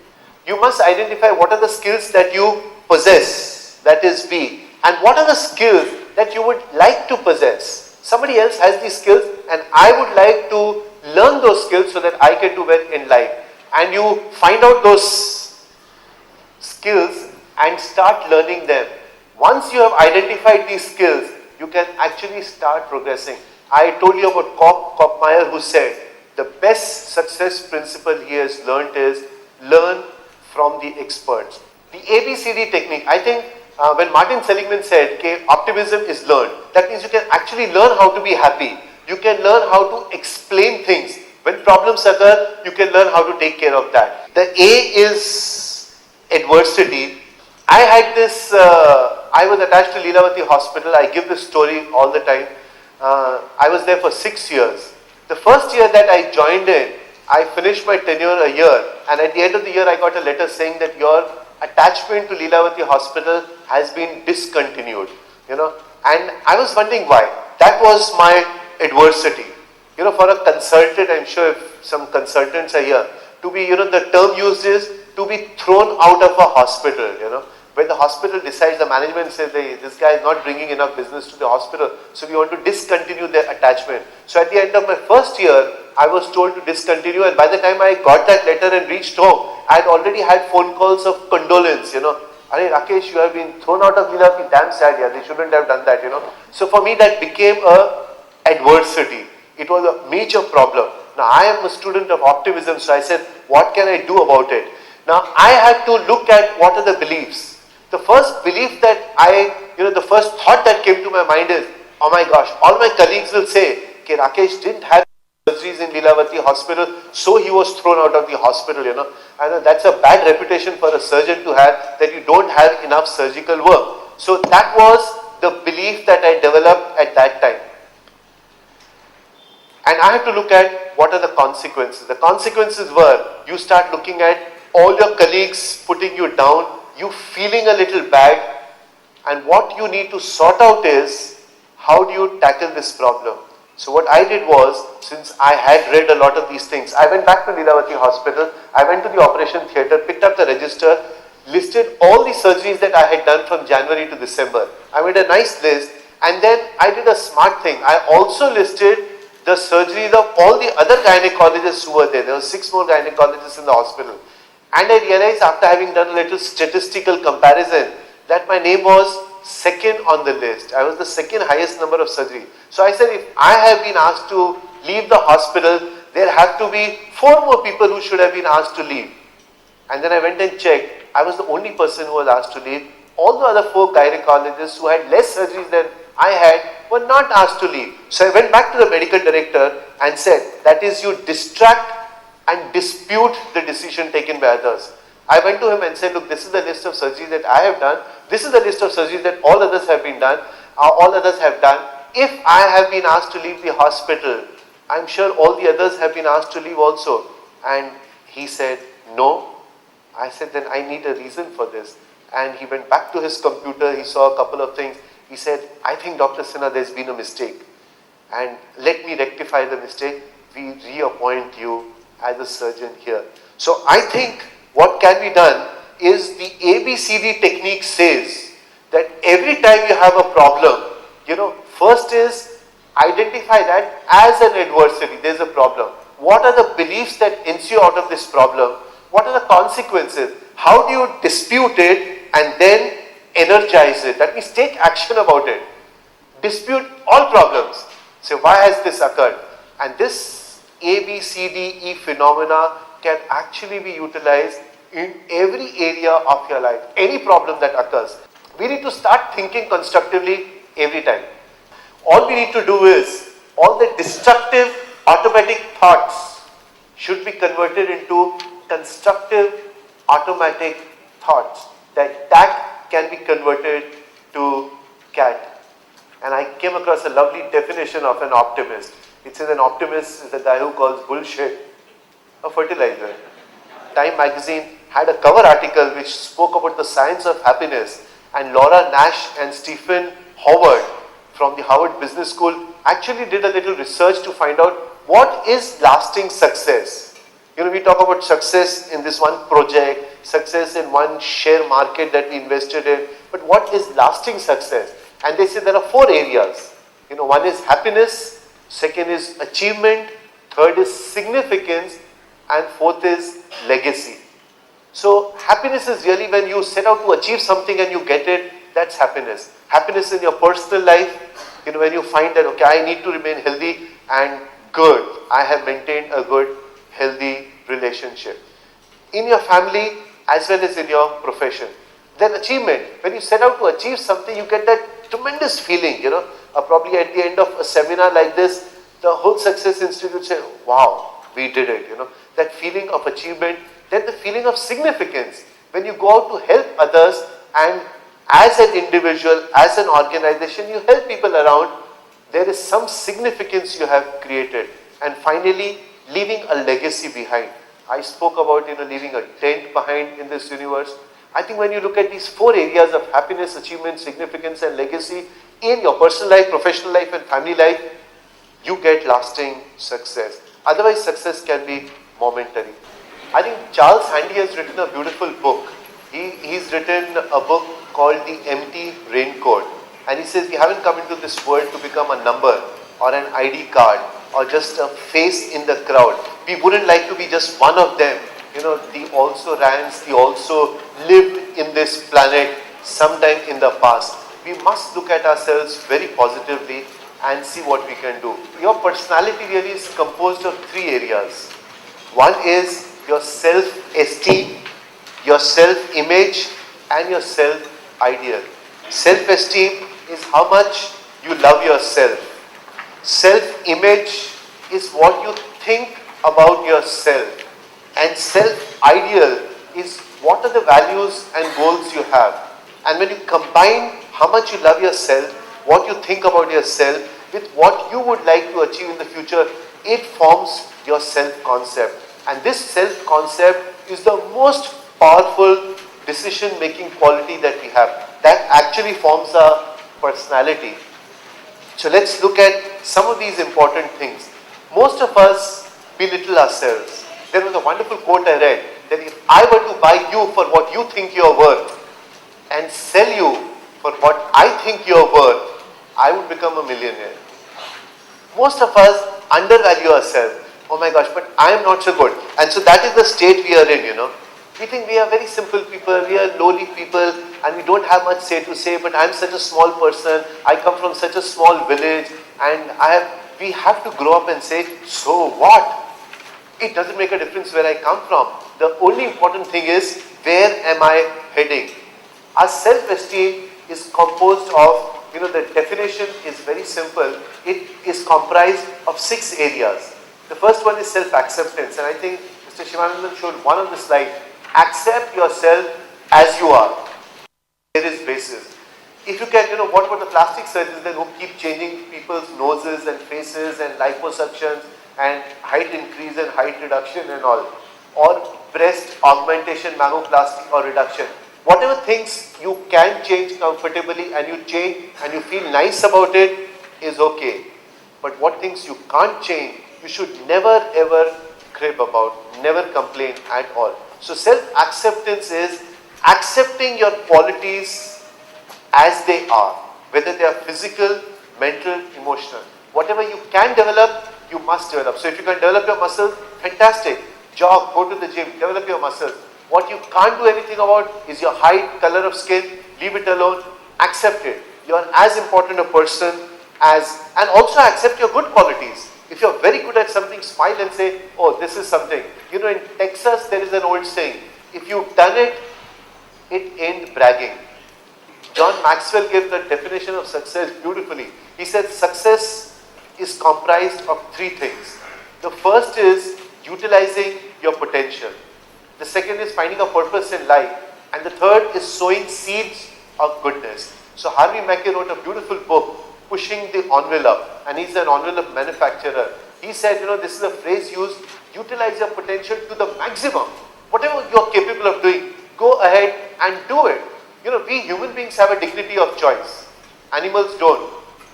You must identify what are the skills that you possess, that is B, and what are the skills that you would like to possess. Somebody else has these skills and I would like to learn those skills so that I can do well in life. And you find out those skills and start learning them. Once you have identified these skills, you can actually start progressing. I told you about Koppmeyer, who said the best success principle he has learned is learn from the experts. The ABCD technique, I think when Martin Seligman said, okay, optimism is learned, that means you can actually learn how to be happy. You can learn how to explain things. When problems occur, you can learn how to take care of that. The A is adversity. I had this, I was attached to Lilavati Hospital. I give this story all the time. I was there for 6 years. The first year that I joined in, I finished my tenure a year, and at the end of the year I got a letter saying that your attachment to Lilavati Hospital has been discontinued, and I was wondering why. That was my adversity. For a consultant, I'm sure if some consultants are here, to be, the term used is to be thrown out of a hospital, When the hospital decides, the management says, hey, this guy is not bringing enough business to the hospital, so we want to discontinue their attachment. So at the end of my first year, I was told to discontinue, and by the time I got that letter and reached home, I had already had phone calls of condolence, Arey Rakesh, you have been thrown out of Lilavati, damn sad, they shouldn't have done that, So for me, that became a adversity. It was a major problem. Now I am a student of optimism, so I said, what can I do about it? Now I had to look at what are the beliefs. The first belief that the first thought that came to my mind is, oh my gosh, all my colleagues will say, okay, Rakesh didn't have surgeries in Lilavati Hospital, so he was thrown out of the hospital, I know that's a bad reputation for a surgeon to have, that you don't have enough surgical work. So that was the belief that I developed at that time. And I had to look at what are the consequences. The consequences were, you start looking at all your colleagues putting you down, you feeling a little bad, and what you need to sort out is, how do you tackle this problem? So what I did was, since I had read a lot of these things, I went back to Lilavati Hospital, I went to the operation theatre, picked up the register, listed all the surgeries that I had done from January to December. I made a nice list, and then I did a smart thing. I also listed the surgeries of all the other gynecologists who were there. There were 6 more gynecologists in the hospital. And I realized, after having done a little statistical comparison, that my name was second on the list. I was the second highest number of surgery. So I said, if I have been asked to leave the hospital, there have to be 4 more people who should have been asked to leave. And then I went and checked. I was the only person who was asked to leave. All the other 4 gynecologists who had less surgeries than I had were not asked to leave. So I went back to the medical director and said, that is, you distract and dispute the decision taken by others. I went to him and said, look, this is the list of surgeries that I have done. This is the list of surgeries that all others have been done. All others have done. If I have been asked to leave the hospital, I'm sure all the others have been asked to leave also. And he said, no. I said, then I need a reason for this. And he went back to his computer. He saw a couple of things. He said, I think Dr. Sinha, there's been a mistake. And let me rectify the mistake. We reappoint you as a surgeon here. So I think what can be done is the ABCD technique says that every time you have a problem, first is identify that as an adversity, there's a problem. What are the beliefs that ensue out of this problem? What are the consequences? How do you dispute it and then energize it? That means take action about it. Dispute all problems. Say, why has this occurred? And this ABCDE phenomena can actually be utilized in every area of your life. Any problem that occurs. We need to start thinking constructively every time. All we need to do is, all the destructive automatic thoughts should be converted into constructive automatic thoughts. That can be converted to cat. And I came across a lovely definition of an optimist. It says an optimist is the guy who calls bullshit a fertilizer. Time magazine had a cover article which spoke about the science of happiness, and Laura Nash and Stephen Howard from the Harvard Business School actually did a little research to find out what is lasting success. We talk about success in this one project, success in one share market that we invested in, but what is lasting success? And they say there are 4 areas. One is happiness, second is achievement, third is significance, and fourth is legacy. So happiness is really when you set out to achieve something and you get it, that's happiness. Happiness in your personal life, when you find that, okay, I need to remain healthy and good. I have maintained a good, healthy relationship. In your family as well as in your profession. Then achievement. When you set out to achieve something, you get that tremendous feeling, probably at the end of a seminar like this, the whole Success Institute say, wow, we did it, That feeling of achievement. Then the feeling of significance. When you go out to help others and as an individual, as an organization, you help people around, there is some significance you have created. And finally, leaving a legacy behind. I spoke about leaving a dent behind in this universe. I think when you look at these 4 areas of happiness, achievement, significance and legacy in your personal life, professional life and family life, you get lasting success. Otherwise, success can be momentary. I think Charles Handy has written a beautiful book. He's written a book called The Empty Raincoat. And he says we haven't come into this world to become a number or an ID card or just a face in the crowd. We wouldn't like to be just one of them. The also rans, the also lived in this planet sometime in the past. We must look at ourselves very positively and see what we can do. Your personality really is composed of 3 areas. One is your self-esteem, your self-image and your self-ideal. Self-esteem is how much you love yourself. Self-image is what you think about yourself. And self-ideal is what are the values and goals you have. And when you combine how much you love yourself, what you think about yourself, with what you would like to achieve in the future, it forms your self-concept. And this self-concept is the most powerful decision-making quality that we have. That actually forms our personality. So let's look at some of these important things. Most of us belittle ourselves. There was a wonderful quote I read that if I were to buy you for what you think you're worth and sell you for what I think you're worth, I would become a millionaire. Most of us undervalue ourselves. Oh my gosh, but I am not so good. And so that is the state we are in, We think we are very simple people, we are lowly people, and we don't have much say to say, but I'm such a small person, I come from such a small village, and we have to grow up and say, so what? It doesn't make a difference where I come from. The only important thing is, where am I heading? Our self-esteem is composed of, the definition is very simple. It is comprised of 6 areas. The first one is self-acceptance, and I think Mr. Shivanandan showed one on the slide. Accept yourself as you are. There is basis. If you can, what about the plastic surgeons then who keep changing people's noses and faces and liposuctions and height increase and height reduction and all, or breast augmentation, mammoplasty or reduction. Whatever things you can change comfortably and you change and you feel nice about it is okay. But what things you can't change, you should never ever crib about, never complain at all. So self-acceptance is accepting your qualities as they are, whether they are physical, mental, emotional. Whatever you can develop, you must develop. So if you can develop your muscles, fantastic. Jog, go to the gym, develop your muscles. What you can't do anything about is your height, color of skin, leave it alone, accept it. You are as important a person as, and also accept your good qualities. If you're very good at something, smile and say, oh, this is something. In Texas, there is an old saying, if you've done it, it ain't bragging. John Maxwell gave the definition of success beautifully. He said success is comprised of 3 things. The first is utilizing your potential. The second is finding a purpose in life. And the third is sowing seeds of goodness. So Harvey Mackay wrote a beautiful book, Pushing the Envelope, and he's an envelope manufacturer. He said, this is a phrase used, utilize your potential to the maximum. Whatever you're capable of doing, go ahead and do it. We human beings have a dignity of choice. Animals don't.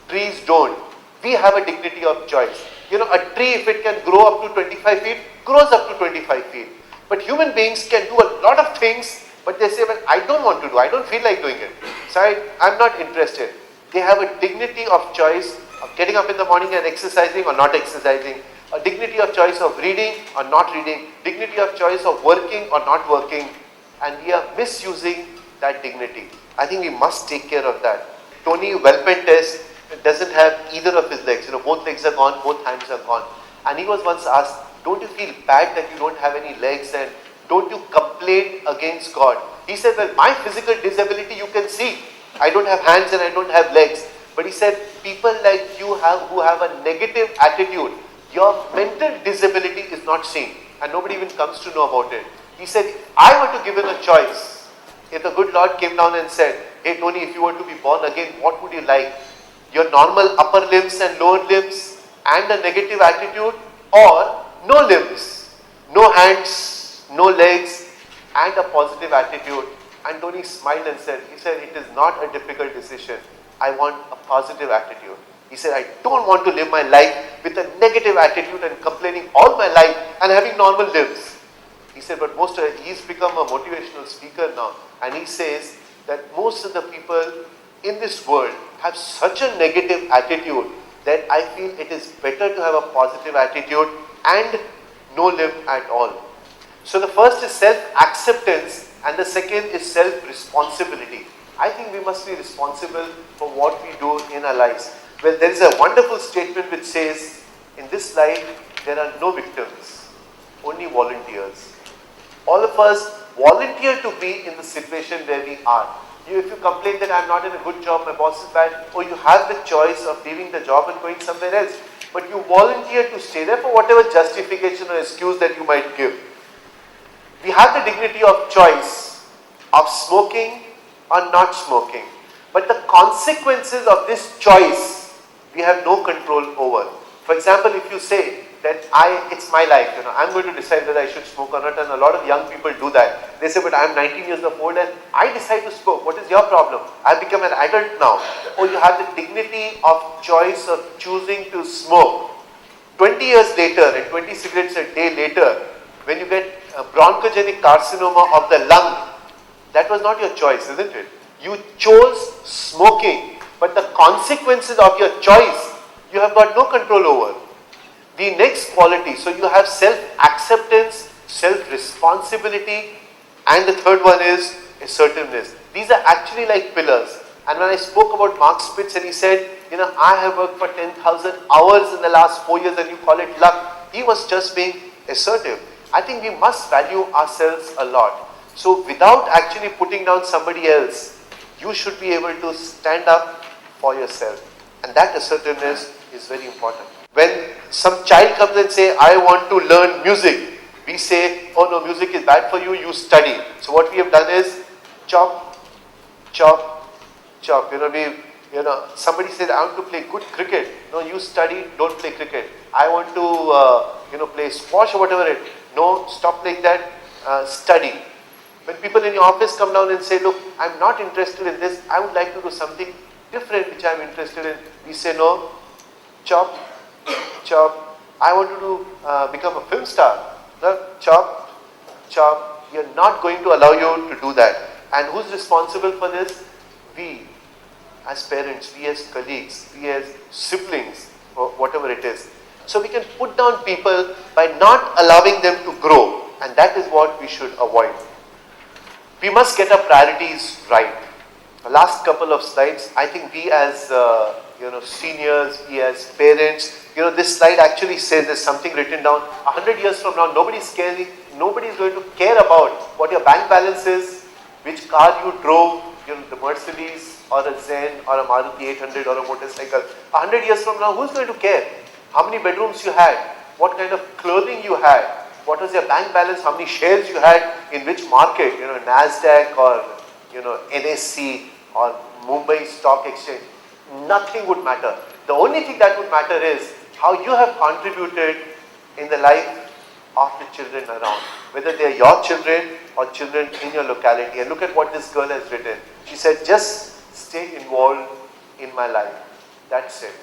Trees don't. We have a dignity of choice. A tree, if it can grow up to 25 feet, grows up to 25 feet. But human beings can do a lot of things, but they say, well, I don't want to do, I don't feel like doing it. So I'm not interested. They have a dignity of choice of getting up in the morning and exercising or not exercising, a dignity of choice of reading or not reading, dignity of choice of working or not working, and we are misusing that dignity. I think we must take care of that. Tony Welpentez doesn't have either of his legs. Both legs are gone, both hands are gone. And he was once asked, don't you feel bad that you don't have any legs and don't you complain against God? He said, well, my physical disability you can see. I don't have hands and I don't have legs. But he said, people like you who have a negative attitude, your mental disability is not seen and nobody even comes to know about it. He said, if I were to give him a choice, if the good Lord came down and said, hey Tony, if you were to be born again, what would you like? Your normal upper limbs and lower limbs and a negative attitude, or no limbs, no hands, no legs and a positive attitude? And Tony smiled and said, it is not a difficult decision. I want a positive attitude. He said, I don't want to live my life with a negative attitude and complaining all my life and having normal limbs. He said, but he's become a motivational speaker now. And he says that most of the people in this world have such a negative attitude that I feel it is better to have a positive attitude and no limb at all. So the first is self-acceptance and the second is self-responsibility. I think we must be responsible for what we do in our lives. Well, there is a wonderful statement which says, in this life, there are no victims, only volunteers. All of us volunteer to be in the situation where we are. If you complain that I'm not in a good job, my boss is bad, or you have the choice of leaving the job and going somewhere else, but you volunteer to stay there for whatever justification or excuse that you might give. We have the dignity of choice of smoking or not smoking, but the consequences of this choice we have no control over. For example, if you say that it's my life, I'm going to decide whether I should smoke or not, and a lot of young people do that. They say, but I'm 19 years old and I decide to smoke. What is your problem? I've become an adult now. Or you have the dignity of choice of choosing to smoke. 20 years later and 20 cigarettes a day later, when you get a bronchogenic carcinoma of the lung, that was not your choice, isn't it? You chose smoking, but the consequences of your choice, you have got no control over. The next quality, so you have self-acceptance, self-responsibility, and the third one is assertiveness. These are actually like pillars. And when I spoke about Mark Spitz and he said, I have worked for 10,000 hours in the last 4 years and you call it luck, he was just being assertive. I think we must value ourselves a lot. So without actually putting down somebody else, you should be able to stand up for yourself. And that assertiveness is very important. When some child comes and say, I want to learn music, we say, oh no, music is bad for you, you study. So what we have done is chop, chop, chop. Somebody said, I want to play good cricket. No, you study, don't play cricket. I want to, play squash or whatever it. No, stop playing that, study. When people in your office come down and say, look, I'm not interested in this, I would like to do something different which I'm interested in. We say, no, chop, chop. I want to become a film star. No, chop, chop. We are not going to allow you to do that. And who's responsible for this? We, as parents, we as colleagues, we as siblings, or whatever it is. So we can put down people by not allowing them to grow. And that is what we should avoid. We must get our priorities right. The last couple of slides, I think we as seniors, we as parents, this slide actually says there's something written down. 100 years from now, nobody's going to care about what your bank balance is, which car you drove, the Mercedes or a Zen or a Maruti 800 or a motorcycle. 100 years from now, who's going to care? How many bedrooms you had? What kind of clothing you had? What was your bank balance? How many shares you had in which market? NASDAQ or NSE or Mumbai Stock Exchange. Nothing would matter. The only thing that would matter is how you have contributed in the life of the children around, whether they are your children or children in your locality. And look at what this girl has written. She said, just stay involved in my life. That's it.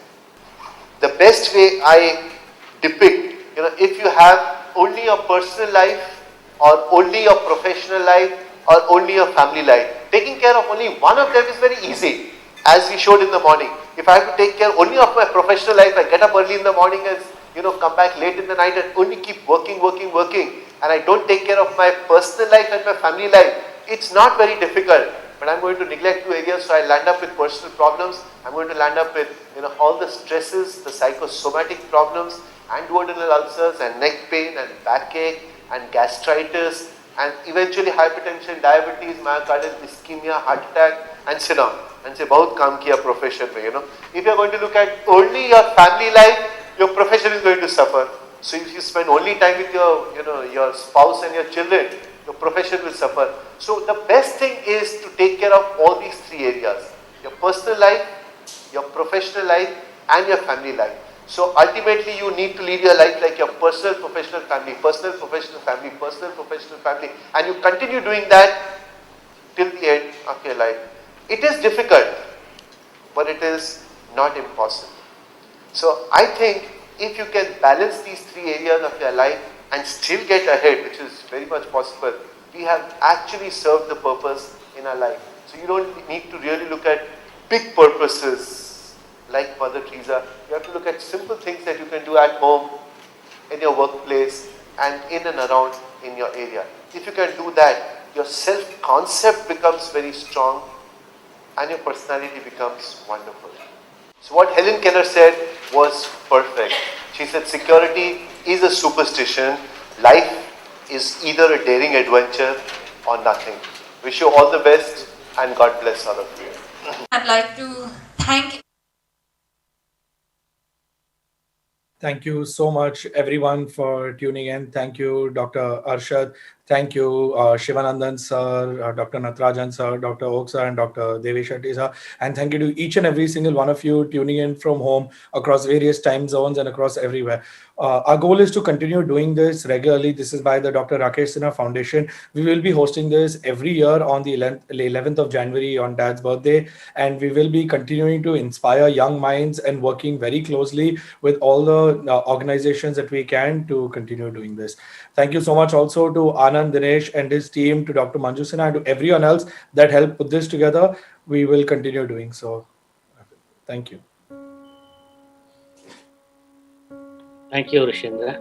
The best way I depict, if you have only your personal life or only your professional life or only your family life, taking care of only one of them is very easy, as we showed in the morning. If I have to take care only of my professional life, I get up early in the morning and come back late in the night and only keep working, and I don't take care of my personal life and my family life, it's not very difficult. But I'm going to neglect two areas, so I land up with personal problems. I'm going to land up with all the stresses, the psychosomatic problems, and duodenal ulcers, and neck pain, and backache, and gastritis, and eventually hypertension, diabetes, myocardial ischemia, heart attack, and sit down and say, "Bahut kaam kiya profession mein." If you're going to look at only your family life, your profession is going to suffer. So if you spend only time with your spouse and your children, your profession will suffer. So the best thing is to take care of all these three areas: your personal life, your professional life, and your family life. So ultimately you need to lead your life like your personal, professional, family, personal, professional, family, personal, professional, family, and you continue doing that till the end of your life. It is difficult, but it is not impossible. So I think if you can balance these three areas of your life and still get ahead, which is very much possible, we have actually served the purpose in our life. So you don't need to really look at big purposes like Mother Teresa. You have to look at simple things that you can do at home, in your workplace, and in and around in your area. If you can do that, your self-concept becomes very strong and your personality becomes wonderful. So what Helen Keller said was perfect. She said security is a superstition. Life is either a daring adventure or nothing. Wish you all the best and God bless all of you. I'd like to thank Thank you so much, everyone, for tuning in. Thank you, Dr. Arshad. Thank you, Shivanandan sir, Dr. Natarajan sir, Dr. Oak sir, and Dr. Devi Shetty sir. And thank you to each and every single one of you tuning in from home across various time zones and across everywhere. Our goal is to continue doing this regularly. This is by the Dr. Rakesh Sinha Foundation. We will be hosting this every year on the 11th of January on Dad's birthday. And we will be continuing to inspire young minds and working very closely with all the organizations that we can to continue doing this. Thank you so much also to Anand Dinesh and his team, to Dr. Manju Sinha, and to everyone else that helped put this together. We will continue doing so. Thank you. Thank you, Rishindra.